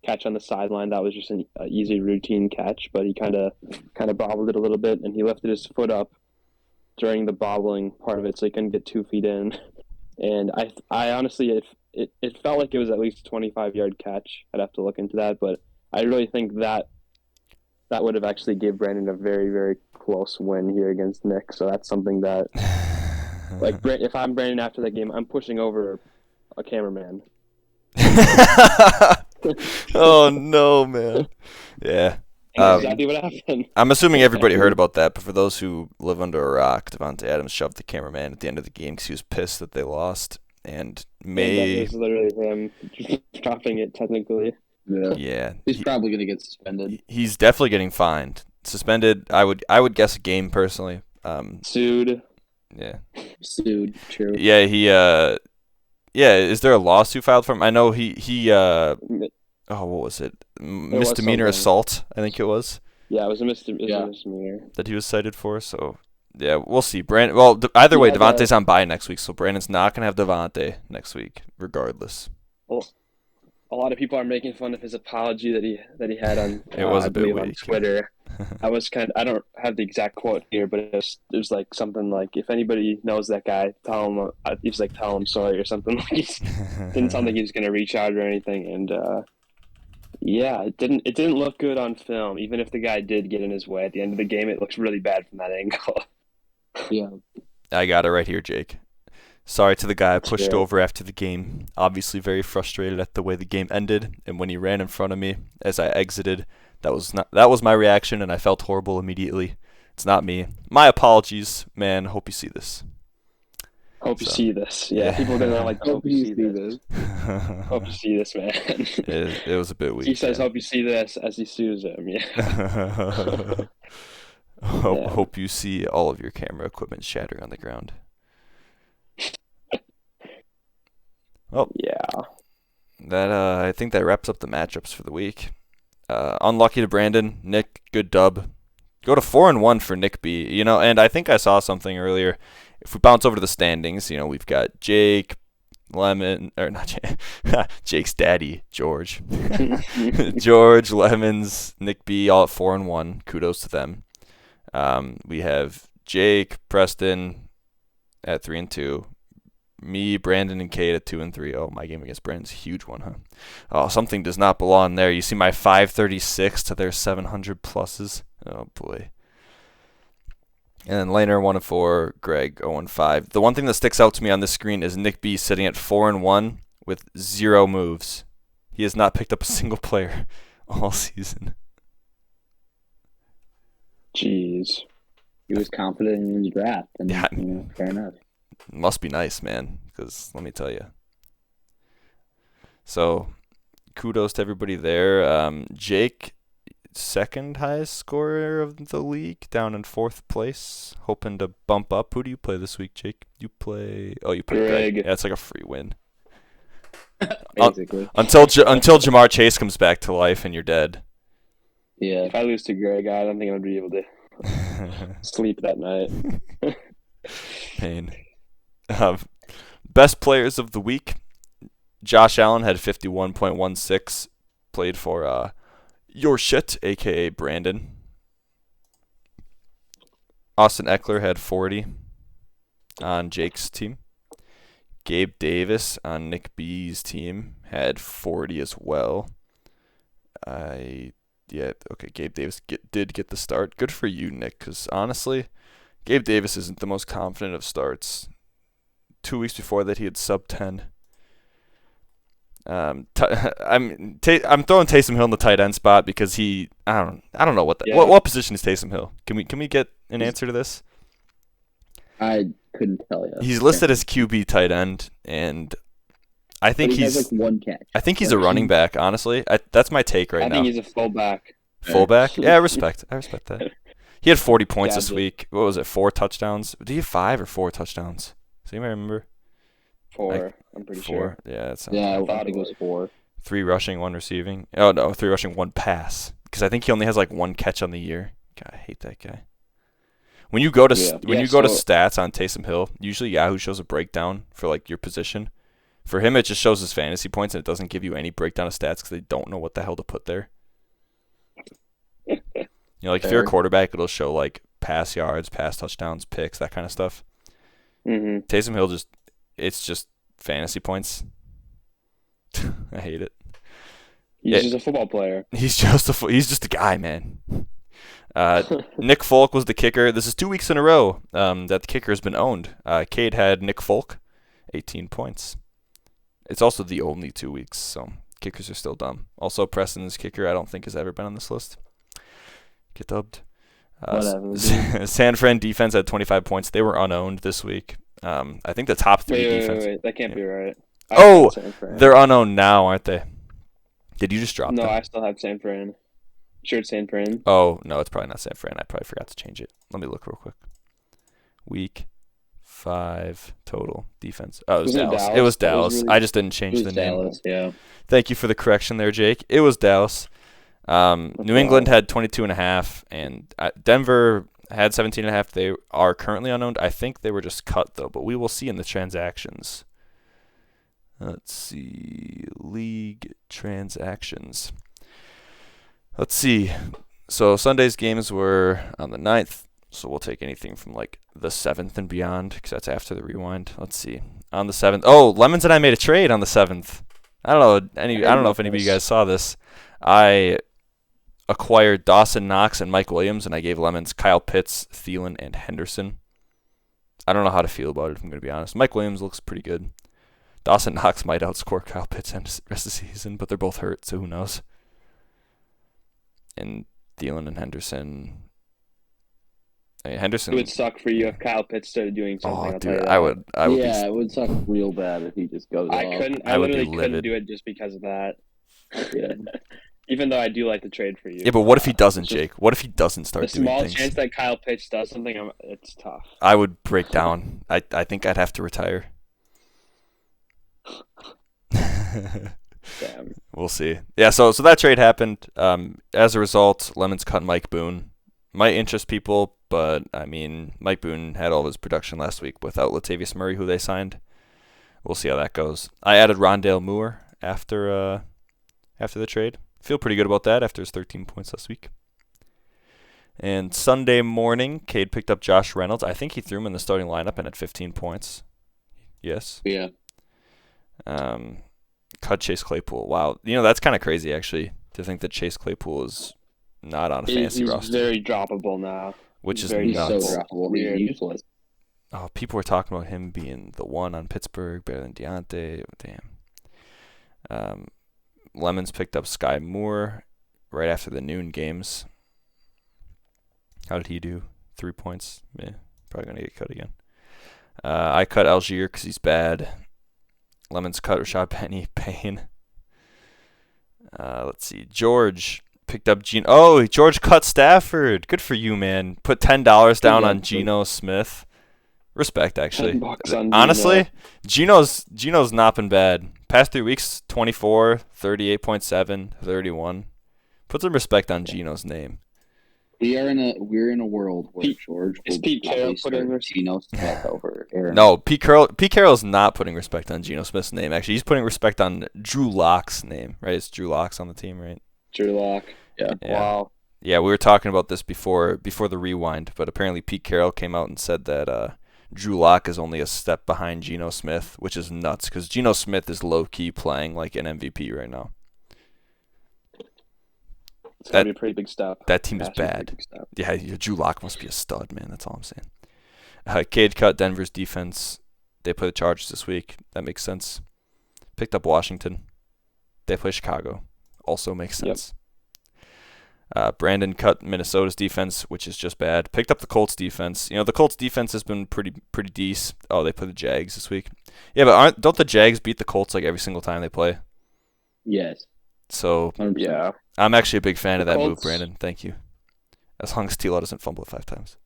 catch on the sideline that was just an easy routine catch, but he kind of bobbled it a little bit, and he lifted his foot up during the bobbling part of it, so he couldn't get 2 feet in. And I honestly, it felt like it was at least a 25-yard catch. I'd have to look into that, but I really think that would have actually gave Brandon a very, very close win here against Nick. So that's something that, if I'm Brandon after that game, I'm pushing over a cameraman. Oh no, man. Yeah. Exactly what happened. I'm assuming everybody heard about that, but for those who live under a rock, Devontae Adams shoved the cameraman at the end of the game because he was pissed that they lost, and That was literally him dropping it technically. Yeah, He's probably going to get suspended. he's definitely getting fined, suspended. I would guess a game personally. Sued. Yeah, Sued. True. yeah. Yeah. Is there a lawsuit filed for him? I know he. Oh, what was it? Misdemeanor something. assault, I think it was. Yeah, it was a misdemeanor. That he was cited for. So yeah, we'll see. Either way, Yeah, Devontae's on bye next week, so Brandon's not gonna have Devontae next week, regardless. Well, a lot of people are making fun of his apology that he had on It was I a bit believe on weak. Twitter. I don't have the exact quote here, but it was like something like, if anybody knows that guy, tell him. He was like, tell him sorry or something. Like didn't sound like he was gonna reach out or anything, and yeah, it didn't look good on film. Even if the guy did get in his way at the end of the game, it looks really bad from that angle. Yeah. I got it right here, Jake. Sorry to the guy I pushed Sure. over after the game. Obviously very frustrated at the way the game ended, and when he ran in front of me as I exited, that was my reaction, and I felt horrible immediately. It's not me. My apologies, man. Hope you see this. Hope you So, see this. Yeah, yeah. people are gonna like. Hope you see this. Hope you see this, man. It was a bit weak. He says, yeah. "Hope you see this" as he sues him. Yeah. Hope you see all of your camera equipment shattering on the ground. Yeah. That I think that wraps up the matchups for the week. Unlucky to Brandon. Nick, good dub. Go to 4-1 for Nick B. And I think I saw something earlier. If we bounce over to the standings, we've got Jake, Lemon, or not Jake, Jake's daddy, George. George, Lemons, Nick B, all at 4-1. Kudos to them. We have Jake, Preston at 3-2. Me, Brandon, and Kate at 2-3. Oh, my game against Brandon's a huge one, huh? Oh, something does not belong there. You see my 536 to their 700 pluses. Oh boy. And then Laner 1-4, Greg 0-5. The one thing that sticks out to me on this screen is Nick B sitting at 4-1 with 0 moves. He has not picked up a single player all season. Jeez. He was confident in his draft, and Yeah. fair enough. Must be nice, man, because let me tell you. So, kudos to everybody there. Jake, second highest scorer of the league, down in 4th place, hoping to bump up. Who do you play this week, Jake? You play Greg. Greg. Yeah, it's like a free win. Basically. Until Jamar Chase comes back to life and you're dead. Yeah. If I lose to Greg, I don't think I'm gonna be able to sleep that night. Pain. Best players of the week. Josh Allen had 51.16. Played for your shit, aka Brandon. Austin Eckler had 40 on Jake's team. Gabe Davis on Nick B's team had 40 as well. Okay, Gabe Davis did get the start. Good for you, Nick, because honestly, Gabe Davis isn't the most confident of starts. 2 weeks before that, he had sub 10. I'm throwing Taysom Hill in the tight end spot because I don't know what position is Taysom Hill. Can we get an answer to this? I couldn't tell you. He's listed as QB tight end, and I think he has like one catch. I think he's a running back. Honestly, that's my take right now. I think he's a fullback. Fullback? Yeah, I respect that. He had 40 points this week. What was it? 4 touchdowns? Did he have 5 or 4 touchdowns? Does anybody remember? 4. I'm pretty sure. Yeah, I thought it was 4. 3 rushing, 1 receiving. Oh no, 3 rushing, 1 pass. Because I think he only has like 1 catch on the year. God, I hate that guy. When you go to stats on Taysom Hill, usually Yahoo shows a breakdown for like your position. For him, it just shows his fantasy points and it doesn't give you any breakdown of stats because they don't know what the hell to put there. Like if you're a quarterback, it'll show like pass yards, pass touchdowns, picks, that kind of stuff. Mm-hmm. Taysom Hill it's just folk points. I hate it. He's just a football player. He's just a guy, man. Nick Folk was the kicker. This is 2 weeks in a row that the kicker has been owned. Cade had Nick Folk, 18 points. It's also the only 2 weeks, so kickers are still dumb. Also, Preston's kicker I don't think has ever been on this list. Get dubbed. Whatever. San Fran defense had 25 points. They were unowned this week. I think the top 3 defense. Wait. That can't be right. They're unowned now, aren't they? Did you just drop them? No, I still have San Fran. Sure, it's San Fran. Oh, no, it's probably not San Fran. I probably forgot to change it. Let me look real quick. Week 5 total defense. Oh, it was Dallas. It was Dallas. I just didn't change the name. Dallas, yeah. Thank you for the correction there, Jake. It was Dallas. New England had 22.5, and Denver had 17.5. They are currently unowned. I think they were just cut, though, but we will see in the transactions. Let's see. League transactions. Let's see. So Sunday's games were on the 9th, so we'll take anything from like the 7th and beyond because that's after the rewind. Let's see. On the 7th. Oh, Lemons and I made a trade on the 7th. I don't know if any of you guys saw this. I acquired Dawson Knox and Mike Williams, and I gave Lemons Kyle Pitts, Thielen, and Henderson. I don't know how to feel about it, if I'm going to be honest. Mike Williams looks pretty good. Dawson Knox might outscore Kyle Pitts the rest of the season, but they're both hurt, so who knows. And Thielen and Henderson. Henderson. It would suck for you if Kyle Pitts started doing something. Oh, dude, I would. Yeah, it would suck real bad if he just goes off. I literally couldn't do it just because of that. Yeah. Even though I do like to trade for you. Yeah, but what if he doesn't, Jake? What if he doesn't start doing things? The small chance that Kyle Pitts does something, it's tough. I would break down. I think I'd have to retire. Damn. We'll see. Yeah, so that trade happened. As a result, Lemons cut Mike Boone. Might interest people, but I mean, Mike Boone had all of his production last week without Latavius Murray, who they signed. We'll see how that goes. I added Rondale Moore after the trade. Feel pretty good about that after his 13 points last week. And Sunday morning, Cade picked up Josh Reynolds. I think he threw him in the starting lineup and had 15 points. Yes. Yeah. Cut Chase Claypool. Wow. That's kind of crazy, actually, to think that Chase Claypool is not on a fantasy roster. He's very droppable now. Which is He's nuts. so droppable. He's useless. Oh, people were talking about him being the one on Pittsburgh, better than Deontay. Damn. Lemons picked up Sky Moore right after the noon games. How did he do? 3 points. Probably going to get cut again. I cut Algier because he's bad. Lemons cut Rashad Penny. Payne. Let's see. George picked up Geno. Oh, George cut Stafford. Good for you, man. Put $10 down on Geno Smith. Respect, actually. $10 on Honestly, Geno's not been bad. Past 3 weeks, 24, 38.7, 31. Put some respect on Geno's name. We're in a world where George is Pete Carroll putting Geno Smith over Aaron. No, Pete Carroll is not putting respect on Geno Smith's name. Actually, he's putting respect on Drew Lock's name. Right? It's Drew Lock's on the team, right? Drew Lock. Yeah. Wow. Yeah, we were talking about this before the rewind, but apparently Pete Carroll came out and said that Drew Lock is only a step behind Geno Smith, which is nuts because Geno Smith is low-key playing like an MVP right now. It's going to be a pretty big step. That team is bad. Yeah, Drew Lock must be a stud, man. That's all I'm saying. Cade cut Denver's defense. They play the Chargers this week. That makes sense. Picked up Washington. They play Chicago. Also makes sense. Yep. Brandon cut Minnesota's defense, which is just bad. Picked up the Colts defense. The Colts defense has been pretty decent. Oh, they play the Jags this week. Yeah, but don't the Jags beat the Colts like every single time they play? Yes. So 100%. Yeah. I'm actually a big fan of that move, Colts. Brandon. Thank you. As long as T-Law doesn't fumble it 5 times.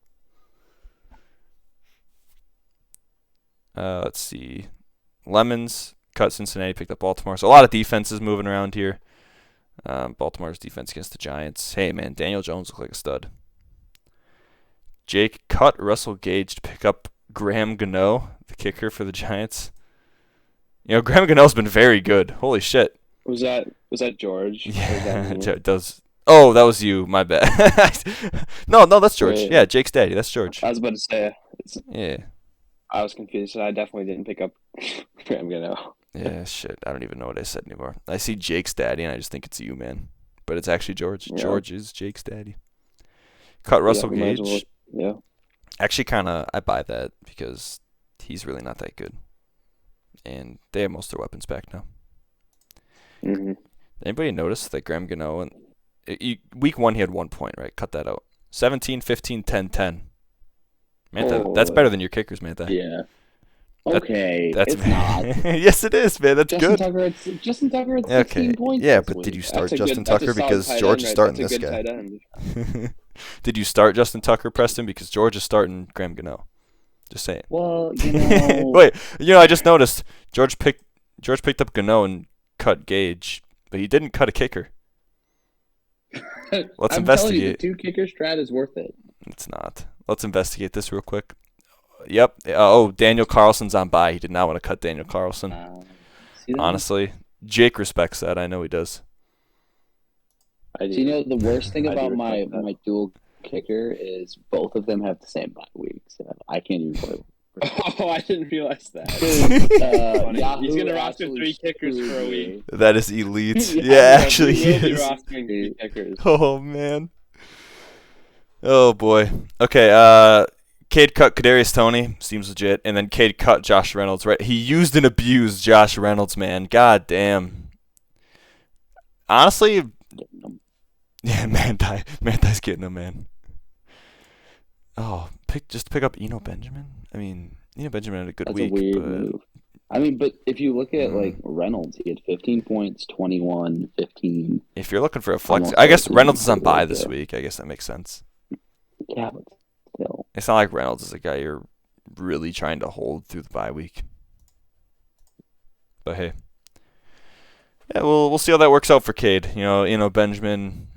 Let's see. Lemons cut Cincinnati, picked up Baltimore. So a lot of defenses moving around here. Baltimore's defense against the Giants. Hey, man, Daniel Jones looked like a stud. Jake cut Russell Gage to pick up Graham Gano, the kicker for the Giants. Graham Gano's been very good. Holy shit. Was that George? Yeah, it does. Oh, that was you. My bad. No, that's George. Wait. Yeah, Jake's daddy. That's George. I was about to say. Yeah. I was confused. I definitely didn't pick up Graham Gano. Yeah, shit. I don't even know what I said anymore. I see Jake's daddy, and I just think it's you, man. But it's actually George. Yeah. George is Jake's daddy. Cut Russell we might as Gage. well- Yeah. Actually, I buy that because he's really not that good. And they have most of their weapons back now. Mm-hmm. Anybody notice that Graham Gano, week 1 he had 1 point, right? Cut that out. 17, 15, 10, 10. Mantha, that's better than your kickers, Mantha. Yeah. Okay, That's it's not. Yes, it is, man. That's Justin good. Justin Tucker had 16 Okay. points. Yeah, this but did week. you start That's a Justin good- that's a Tucker solid because tight George end is right starting there. this That's a guy? good tight end. Did you start Justin Tucker, Preston, because George is starting Graham Gano? Just saying. Well, Wait, I just noticed George picked up Gano and cut Gage, but he didn't cut a kicker. Let's I'm investigate. telling you, the 2 kicker strat is worth it. It's not. Let's investigate this real quick. Yep. Daniel Carlson's on bye. He did not want to cut Daniel Carlson. See that? Honestly, Jake respects that. I know he does. I So, the worst thing I do about my respect that. my dual kicker is both of them have the same bye week, so I can't even play. Oh, I didn't realize that. Funny. He's Yahoo gonna roster absolutely 3 kickers for a screwed week. me. That is elite. Yeah, Yeah, actually, he he will be is. rostering 3 kickers. Oh man. Oh boy. Okay. Cade cut Kadarius Toney, seems legit, and then Cade cut Josh Reynolds. Right? He used and abused Josh Reynolds, man. God damn. Honestly, yeah, Manti's getting him, man. Oh, pick up Eno Benjamin. I mean, Eno Benjamin had a good That's week, a weird but move. I mean, but if you look at Reynolds, he had 15 points, 21, 15. if you're looking for a flex, Almost I guess like Reynolds is on he's bye really this good. week. I guess that makes sense. Yeah, but still. It's not like Reynolds is a guy you're really trying to hold through the bye week. But hey, yeah, we'll see how that works out for Cade. Benjamin,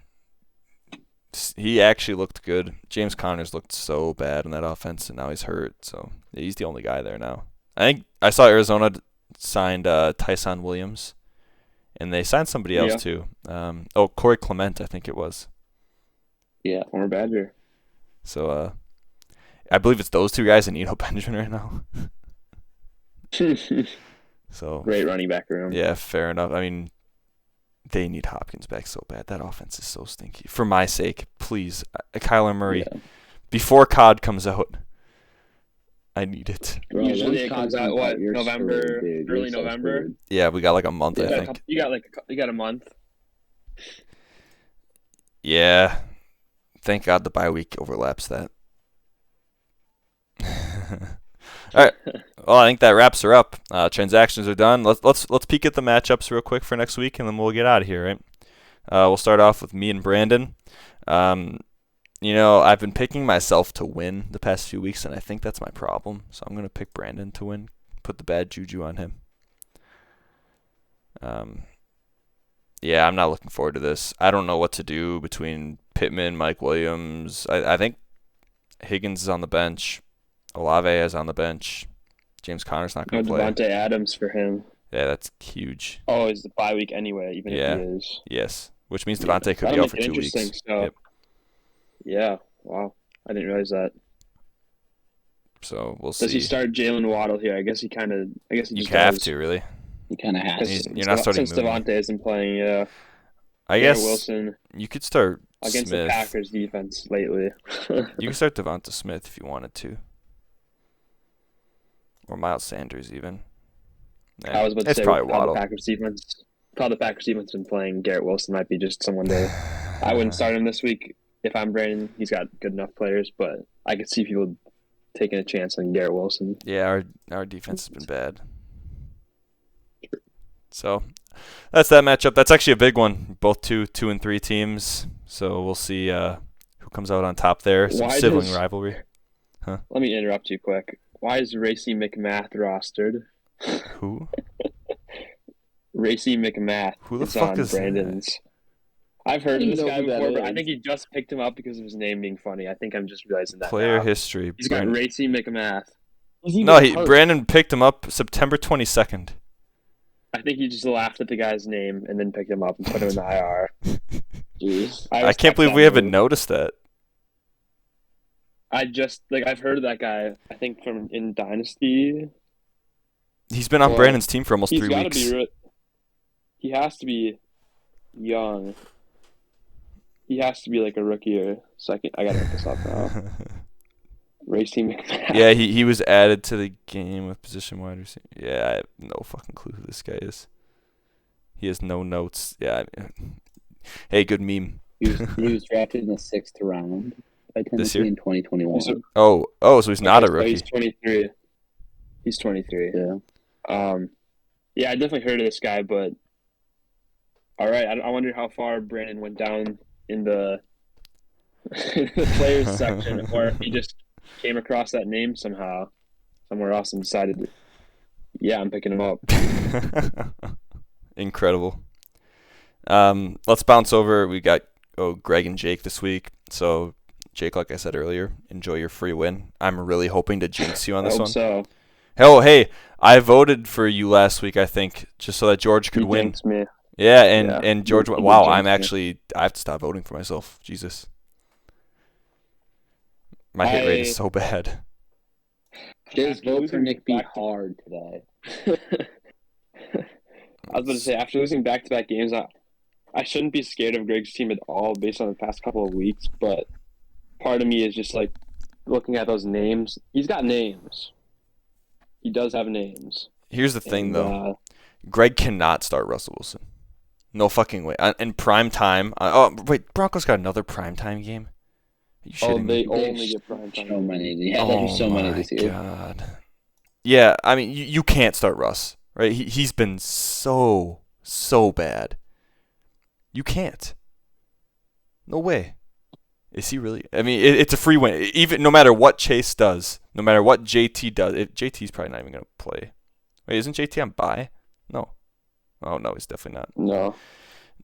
he actually looked good. James Connors looked so bad in that offense, and now he's hurt. So yeah, he's the only guy there now. I think I saw Arizona signed Tyson Williams, and they signed somebody else too. Corey Clement, I think it was. Yeah. Former Badger. So I believe it's those 2 guys and Eno Benjamin right now. So Great running back room. yeah, fair enough. I mean, they need Hopkins back so bad. That offense is so stinky. For my sake, please, Kyler Murray, Yeah. before COD comes out, I need it. Bro, Usually once it comes COD out, what, you're November, screwed, dude. early You're so November? screwed. Yeah, we got like a month, Yeah. I think. You got a month. Yeah. Thank God the bye week overlaps that. All right. Well, I think that wraps her up. Transactions are done. Let's peek at the matchups real quick for next week, and then we'll get out of here, right? We'll start off with me and Brandon. I've been picking myself to win the past few weeks, and I think that's my problem. So I'm gonna pick Brandon to win. Put the bad juju on him. Yeah, I'm not looking forward to this. I don't know what to do between Pittman, Mike Williams. I think Higgins is on the bench. Olave is on the bench. James Conner's not No going to play. Devontae Adams for him. Yeah, that's huge. Oh, it's the bye week anyway, even Yeah. if he is. Yes, which means Yeah, Devontae could be that'll out for make it 2 weeks. interesting, so- Yep. Yeah. Wow. I didn't realize that. So we'll Does he see. start Jalen Waddle here? I guess he You just have does. to, really. He kind of has He's- to. you're not starting Since Mooney. Devontae isn't playing. Yeah. I Garrett guess Wilson you could start against the Smith. Packers defense lately. You can start Devonta Smith if you wanted to. Or Miles Sanders, even. I was about to It's say probably with how Waddle. the Packers defense been playing. Garrett Wilson might be just someone to. I wouldn't start him this week if I'm Brandon. He's got good enough players, but I could see people taking a chance on Garrett Wilson. Yeah, our defense has been bad. So that's that matchup. That's actually a big one. Both 2-3 teams. So we'll see who comes out on top there. Some Why sibling does- rivalry. Let me interrupt you quick. Why is Racy McMath rostered? Who? Racy McMath. Who the is fuck on is that? Brandon's. I've heard of You this know guy who that before, but I is. think he just picked him up because of his name being funny. I think I'm just realizing that Player now. history. He's got Brandon- Racy McMath. No, Brandon picked him up September 22nd. I think he just laughed at the guy's name and then picked him up and put him in the IR. Jeez. I can't believe we haven't noticed that. I've heard of that guy. I think from in Dynasty. He's been on Well, Brandon's team for almost He's 3 got to weeks. be. He has to be young. He has to be like a rookie or second. I gotta look this up now. Racy McMath. Yeah, he was added to the game with position wide receiver. Yeah, I have no fucking clue who this guy is. He has no notes. Yeah. Hey, good meme. He was drafted in the 6th round by This Tennessee year? in 2021. Oh, so he's not a rookie. He's 23. He's 23. Yeah. Yeah, I definitely heard of this guy, but all right. I wonder how far Brandon went down in the players section, or if he just came across that name somehow somewhere else and decided, yeah, I'm picking him up. Incredible. Let's bounce over. We got Greg and Jake this week. So Jake, like I said earlier, enjoy your free win. I'm really hoping to jinx you on I this hope one. so. Oh, hey, I voted for you last week, I think, just so that George could You win. jinxed me. Yeah, Yeah. and George. You did Wow, jinx me. I have to stop voting for myself. Jesus, my hit rate is so bad. Just After vote for losing Nick B. back to- hard today. I was about to say, after losing back-to-back games, I shouldn't be scared of Greg's team at all based on the past couple of weeks, but part of me is just like looking at those names. He's got names. He does have names. Here's the thing, And, though. Greg cannot start Russell Wilson. No fucking way. In prime time. Wait, Broncos got another prime time game? Are you shitting me? They They only get prime time. So many. Yeah, there's so many this year. God. Yeah, I mean, you can't start Russ, right? He's been so bad. You can't. No way. Is he really? I mean, it's a free win. Even no matter what Chase does, no matter what JT does, JT's probably not even gonna play. Wait, isn't JT on bye? No. Oh no, he's definitely not. No.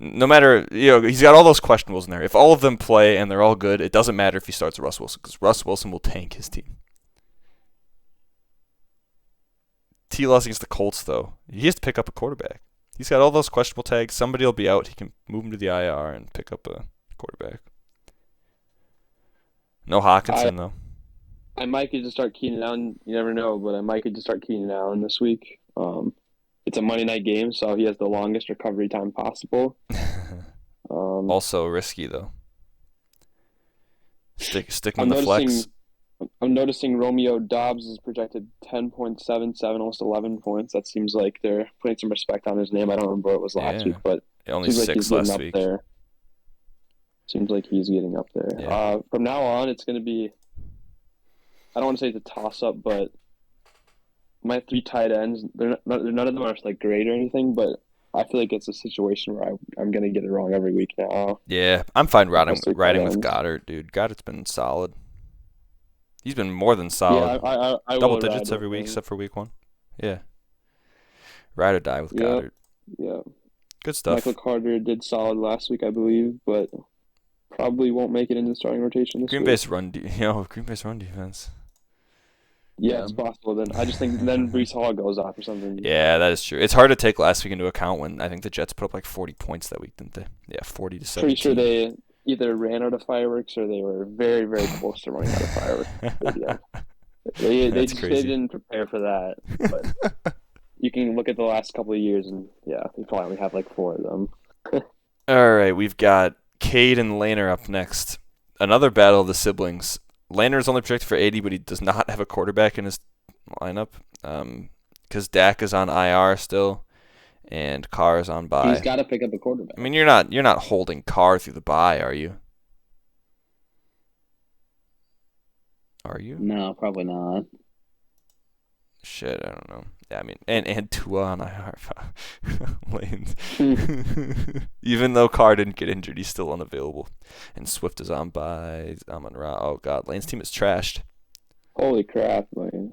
No matter, he's got all those questionables in there. If all of them play and they're all good, it doesn't matter if he starts Russ Wilson because Russ Wilson will tank his team. T loss against the Colts though. He has to pick up a quarterback. He's got all those questionable tags. Somebody will be out. He can move him to the IR and pick up a quarterback. No Hawkinson though. I might get to start Keenan Allen. You never know, but I might get to start Keenan Allen this week. It's a Monday night game, so he has the longest recovery time possible. Also risky though. Sticking I'm with the flex. noticing. I'm noticing Romeo Dobbs is projected 10.77, almost 11 points. That seems like they're putting some respect on his name. I don't remember what it was last Yeah. week, but Only seems like 6 he's getting last up week. there. Seems like he's getting up there. Yeah. From now on, it's going to be. I don't want to say it's a toss-up, but my 3 tight ends, none of them are like great or anything, but I feel like it's a situation where I'm going to get it wrong every week now. Yeah, I'm fine riding Mostly with tight ends. Goddard, dude. Goddard's been solid. He's been more than solid. Yeah, I Double will digits ride every with week him. except for week 1. Yeah. Ride or die with Yeah. Goddard. Yeah. Good stuff. Michael Carter did solid last week, I believe, but probably won't make it into the starting rotation this Green week. Bay's run defense. Yeah, it's possible. Then I just think then Brees Hall goes off or something. Yeah, that is true. It's hard to take last week into account when I think the Jets put up like 40 points that week, didn't they? Yeah, 40 to 17. Pretty sure either ran out of fireworks or they were very, very close to running out of fireworks. They That's just crazy. they didn't prepare for that. But you can look at the last couple of years, and yeah, they probably only have like 4 of them. All right, we've got Cade and Laner up next. Another battle of the siblings. Laner is only projected for 80, but he does not have a quarterback in his lineup because Dak is on IR still, and Carr is on bye. He's got to pick up a quarterback. I mean, you're not holding Carr through the bye, are you? Are you? No, probably not. Shit, I don't know. Yeah, I mean, and Tua on IR. Lanes. Even though Carr didn't get injured, he's still unavailable. And Swift is on bye. Amon-Ra. Oh god, Lane's team is trashed. Holy crap, man!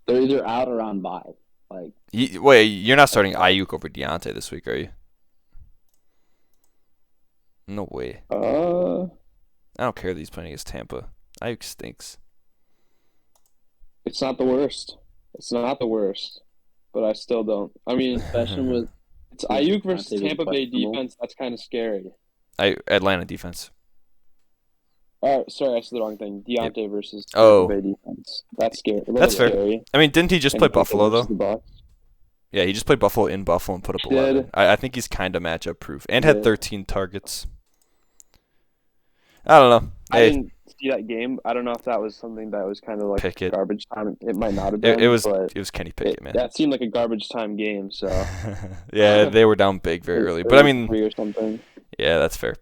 They're either out or on bye. Like, Wait, you're not starting Ayuk over Deontay this week, are you? No way. I don't care that he's playing against Tampa. Ayuk stinks. It's not the worst. It's not the worst, but I still don't. I mean, especially with it's Ayuk versus Deontay being Tampa Bay questionable. defense. That's kind of scary. Atlanta defense. Oh, sorry, I said the wrong thing. Deontay versus Oh. Tampa Bay defense. That's scary. A little That's fair. scary. I mean, didn't he just And play Tampa Buffalo versus though? the Bucs. Yeah, he just played Buffalo in Buffalo and put up He 11. did. I think he's kind of matchup proof and had Yeah. 13 targets. I don't know. I Hey, didn't see that game. I don't know if that was something that was kind of like Pickett. garbage time. It might not have been. it was but Kenny Pickett, man. that seemed like a garbage time game. So Yeah, they were down big very early. But I mean, 3 or something. yeah, that's fair.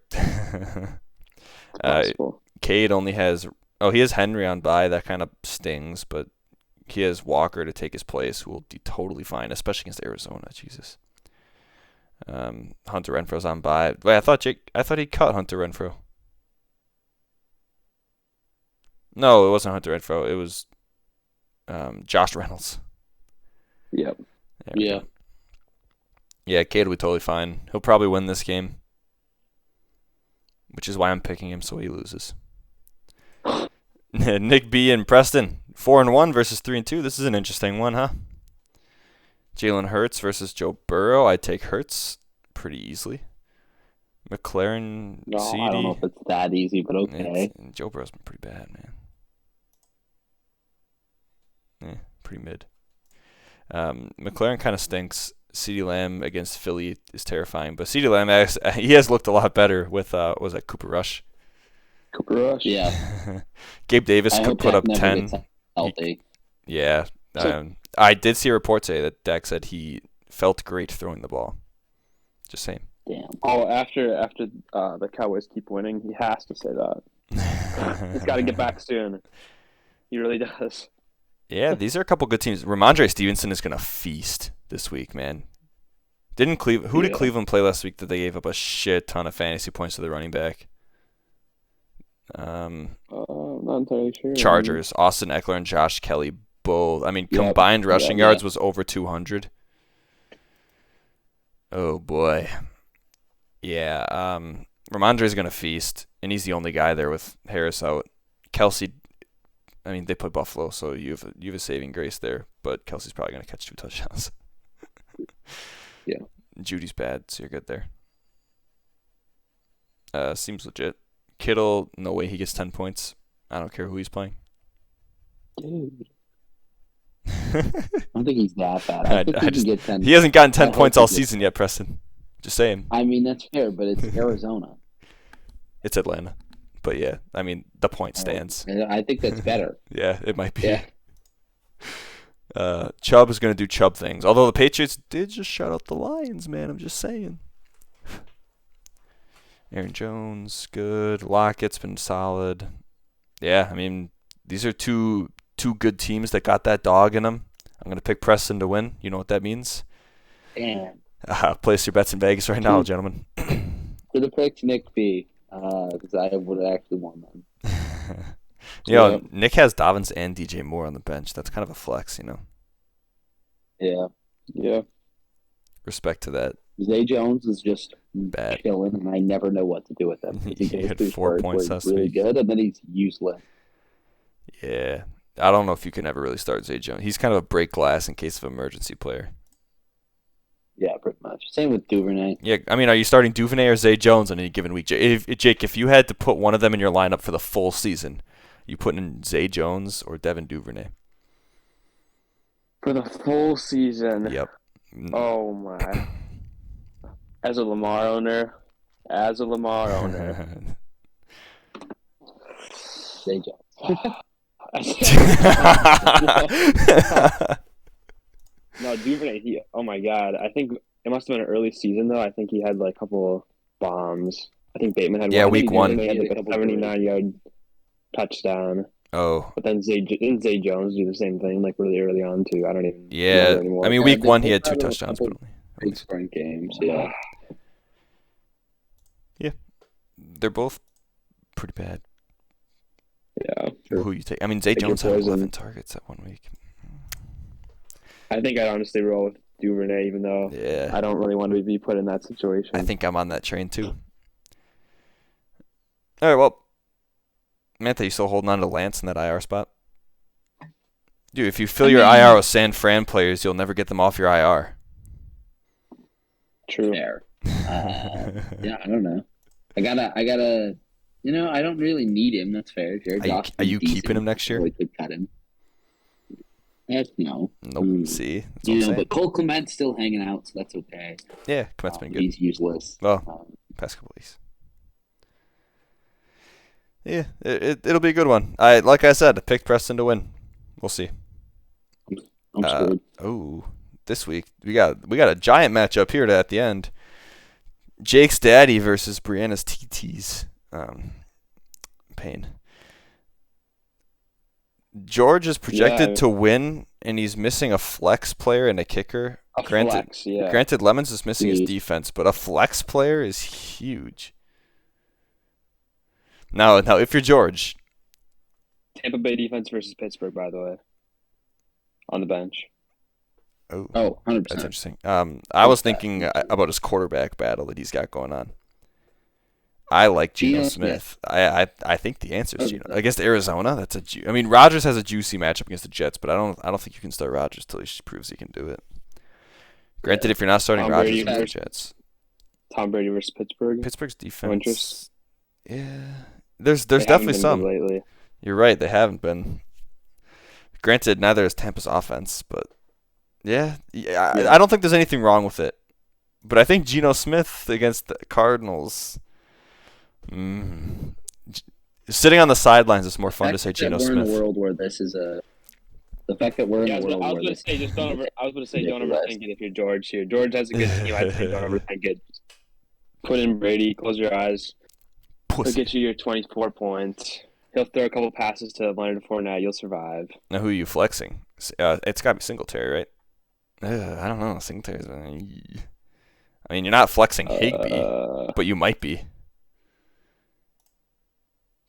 Possible. Cade only has he has Henry on bye. That kind of stings, but he has Walker to take his place, who will be totally fine, especially against Arizona. Jesus. Hunter Renfro's on bye. Wait, I thought he cut Hunter Renfro. No, it wasn't Hunter Renfro. It was Josh Reynolds. Yep. There we Yeah. go. Yeah, Cade will be totally fine. He'll probably win this game, which is why I'm picking him so he loses. Nick B and Preston, 4-1 versus 3-2. This is an interesting one, huh? Jalen Hurts versus Joe Burrow. I take Hurts pretty easily. McLaren, No, CD. I don't know if it's that easy, but okay. Joe Burrow's been pretty bad, man. Pretty mid. McLaren kind of stinks. CeeDee Lamb against Philly is terrifying, but CeeDee Lamb he has looked a lot better with was that Cooper Rush? Cooper Rush. Yeah. Gabe Davis I could hope put Dak up never 10. gets healthy. Yeah. So- I did see a report say that Dak said he felt great throwing the ball. Just saying. Damn. Oh, after the Cowboys keep winning, he has to say that. He's got to get back soon. He really does. Yeah, these are a couple good teams. Ramondre Stevenson is going to feast this week, man. Who did Yeah. Cleveland play last week that they gave up a shit ton of fantasy points to the running back? I'm not entirely sure. Chargers, Austin Eckler and Josh Kelly both. I mean, Yep. combined rushing Yeah. yards was over 200. Oh boy. Yeah, Ramondre's going to feast, and he's the only guy there with Harris out. Kelsey, I mean, they play Buffalo, so you have a saving grace there, but Kelsey's probably going to catch 2 touchdowns. Yeah. Judy's bad, so you're good there. Seems legit. Kittle, no way he gets 10 points. I don't care who he's playing. Dude. I don't think he's that bad. I think I he just- can get 10. He hasn't gotten 10 hope points he all gets- season yet, Preston. Just saying. I mean, that's fair, but it's Arizona. It's Atlanta. But yeah, I mean, the point stands. And I think that's better. Yeah, it might be. Yeah. Chubb is going to do Chubb things. Although the Patriots did just shut out the Lions, man. I'm just saying. Aaron Jones, good. Lockett's been solid. Yeah, I mean, these are two good teams that got that dog in them. I'm going to pick Preston to win. You know what that means? Damn. Place your bets in Vegas right now, gentlemen. Should have picked Nick B. Because I would have actually won them. Yo, Yeah. Nick has Dobbins and DJ Moore on the bench. That's kind of a flex, you know. Yeah. Yeah. Respect to that. Zay Jones is just Bad. killing, and I never know what to do with him. He goes had through 4 spurts points where last he's really week. good, and then he's useless. Yeah. I don't know if you can ever really start Zay Jones. He's kind of a break glass in case of emergency player. Yeah, pretty much. Same with Duvernay. Yeah, I mean, are you starting Duvernay or Zay Jones on any given week? Jake, if you had to put one of them in your lineup for the full season, you putting in Zay Jones or Devin Duvernay? For the full season. Yep. Oh my. As a Lamar owner. Zay Jones. No, Duvernay, oh my God. I think it must have been an early season, though. I think he had like a couple bombs. I think Bateman had Yeah, one. week one. He had like a 79-yard touchdown. Oh. But then didn't Zay Jones do the same thing like really early on, too? I don't even Yeah. know anymore. I mean, week one, he had 2 touchdowns. But big sprint games, yeah. Yeah. They're both pretty bad. Yeah. Who you take? I mean, Zay Jones had 11 targets that 1 week. I think I'd honestly roll with Duvernay, even though I don't really want to be put in that situation. I think I'm on that train, too. All right, well, Mantha, you still holding on to Lance in that IR spot? Dude, if you fill your IR with San Fran players, you'll never get them off your IR. True. Fair. Yeah, I don't know. I gotta. You know, I don't really need him. That's fair. Jared Goff Are you keeping him next year? We could cut him. Heck no. Nope. See, that's You what I'm know, saying. but Cole Clement's still hanging out, so that's okay. Yeah, Clement's been good. He's useless. Well, past couple weeks. Yeah, it'll be a good one. Like I said, I picked Preston to win. We'll see. I'm screwed. This week we got a giant matchup here at the end. Jake's daddy versus Brianna's TT's. Pain. George is projected to win, and he's missing a flex player and a kicker. Granted, Lemons is missing his defense, but a flex player is huge. Now, if you're George. Tampa Bay defense versus Pittsburgh, by the way. On the bench. Oh, 100%. That's interesting. I was thinking about his quarterback battle that he's got going on. I like Geno Smith. I think the answer is Geno against Arizona. I mean, Rodgers has a juicy matchup against the Jets, but I don't think you can start Rodgers till he proves he can do it. Granted, if you're not starting Rodgers against the Jets, Tom Brady versus Pittsburgh. Pittsburgh's defense. Yeah, there's definitely some. Lately. You're right. They haven't been. Granted, neither is Tampa's offense, but yeah, I don't think there's anything wrong with it. But I think Geno Smith against the Cardinals. Sitting on the sidelines is more fun to say Geno Smith. We're in a world where this is the fact that we're in a world where I was going to say don't overthink it if you're George here. George has a good team. I think don't overthink it. Put in Brady. Close your eyes. He'll get you your 24 points. He'll throw a couple passes to Leonard Fournette. You'll survive. Now, who are you flexing? It's got to be Singletary, right? I don't know. Singletary's. I mean, you're not flexing Higbee, but you might be.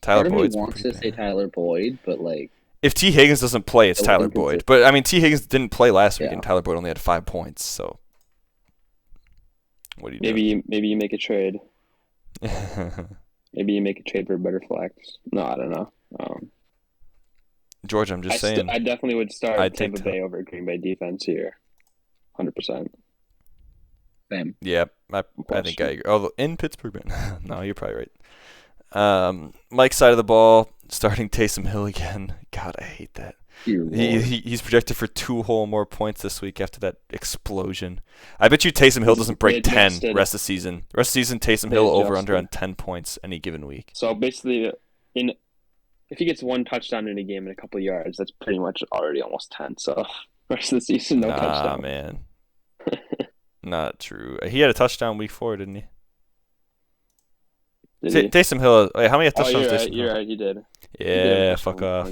Tyler Boyd wants to say Tyler Boyd, but like if T. Higgins doesn't play, it's Tyler Boyd. But I mean, T. Higgins didn't play last week, and Tyler Boyd only had 5 points. So what do you do? Maybe you make a trade. Maybe you make a trade for a better flex. No, I don't know. George, I'm just saying. I definitely would start Tampa Bay over Green Bay defense here. 100%. Same. Yeah, I think I agree. Although in Pittsburgh, no, you're probably right. Mike's side of the ball, starting Taysom Hill again. God, I hate that. He's projected for 2 whole more points this week after that explosion. I bet you Taysom Hill doesn't break 10 rest of the season. Rest of the season, Taysom Hill over/under on 10 points any given week. So basically, if he gets 1 touchdown in a game and a couple of yards, that's pretty much already almost 10. So rest of the season, no touchdown. Nah, man. Not true. He had a touchdown week 4, didn't he? Taysom Hill. Wait, how many touchdowns? You're right. He did. Yeah, fuck off.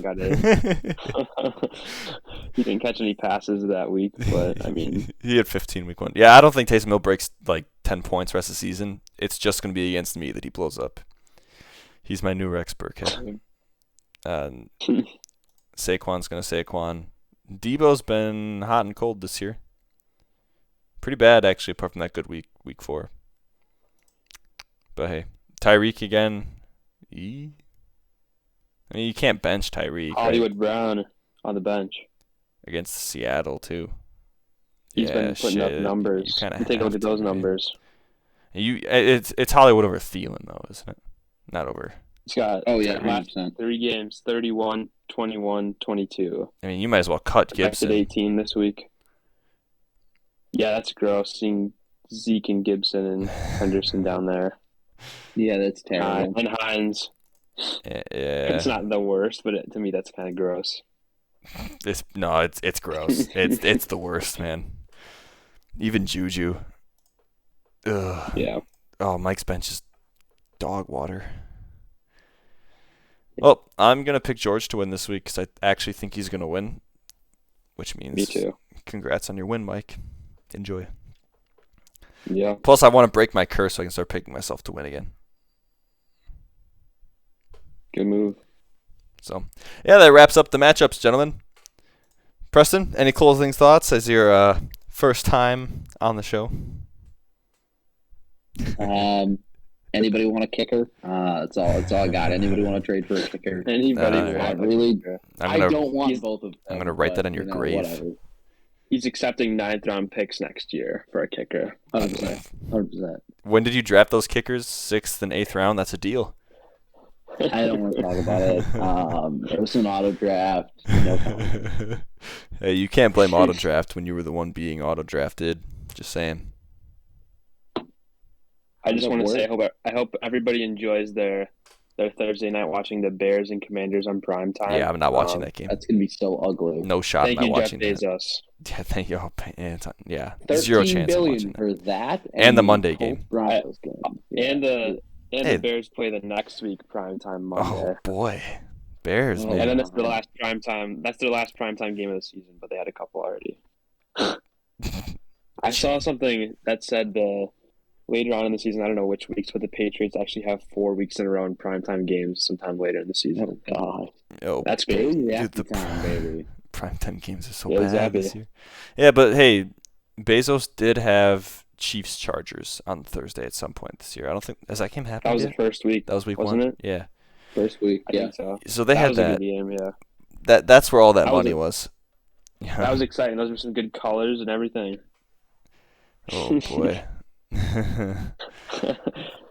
He didn't catch any passes that week, but I mean, he had 15 week 1. Yeah, I don't think Taysom Hill breaks like 10 points rest of the season. It's just going to be against me that he blows up. He's my new Rex Burkhead. Saquon's going to Saquon. Debo's been hot and cold this year. Pretty bad actually, apart from that good week 4. But hey. Tyreek again. I mean, you can't bench Tyreek. Hollywood Brown on the bench. Against Seattle, too. He's Yeah, been putting up shit. numbers. You kinda You take a look have at those to, man. numbers. It's Hollywood over Thielen though, isn't it? Not over. He's got Oh yeah, last 100%. 3 games, 31, 21, 22. I mean, you might as well cut Projected Gibson. 18 this week. Yeah, that's gross. Seeing Zeke and Gibson and Henderson down there. Yeah, that's terrible. And Hines. Yeah. It's not the worst, but to me, that's kind of gross. It's gross. It's the worst, man. Even Juju. Ugh. Yeah. Oh, Mike's bench is dog water. Well, I'm gonna pick George to win this week because I actually think he's gonna win, which means Me too. congrats on your win, Mike. Enjoy. Yeah. Plus, I want to break my curse so I can start picking myself to win again. Good move. So, yeah, that wraps up the matchups, gentlemen. Preston, any closing thoughts as your first time on the show? Anybody want a kicker? That's all I got. Anybody want to trade for a kicker? Anybody I want really- I'm I gonna don't want both of them. I'm gonna write that on your but, grave. Whatever. He's accepting 9th round picks next year for a kicker. 100%. 100%. When did you draft those kickers? 6th and 8th round. That's a deal. I don't want to talk about it. It was an auto draft. No comment. Hey, you can't blame auto draft when you were the one being auto drafted. Just saying. I just Does it want to say work? I hope everybody enjoys their Thursday night watching the Bears and Commanders on prime time. Yeah, I'm not watching that game. That's gonna be so ugly. No shot Thank am I you, Jeff watching that. Bezos. Yeah, thank you. Yeah, 13 zero chance I'm billion watching that. for that, And the the Monday Colts game. Broncos game. Yeah. And the Hey. Bears play the next week prime time Monday. Oh boy, Bears, Oh, man. And then that's the last prime time. That's their last prime time game of the season, but they had a couple already. I saw something that said later on in the season, I don't know which weeks, but the Patriots actually have 4 weeks in a row in primetime games sometime later in the season. Oh God, Oh, That's big crazy. the time, baby. primetime games are so Yeah, bad this exactly. year. Yeah, but hey, Bezos did have Chiefs Chargers on Thursday at some point this year. I don't think has that game happened That was yet? the first week. That was week wasn't 1. it? Yeah. First week, I yeah. think so. So they That had was a that. good game, yeah. That's where all that That was money a- was. Yeah. That was exciting. Those were some good colors and everything. Oh boy.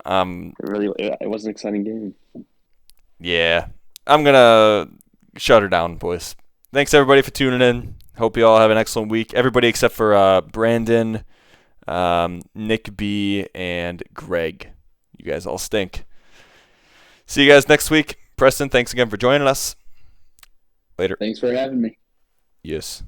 It was an exciting game. Yeah. I'm gonna shut her down, boys. Thanks everybody for tuning in. Hope you all have an excellent week. Everybody except for Brandon, Nick B, and Greg. You guys all stink. See you guys next week. Preston, thanks again for joining us. Later. Thanks for having me. Yes.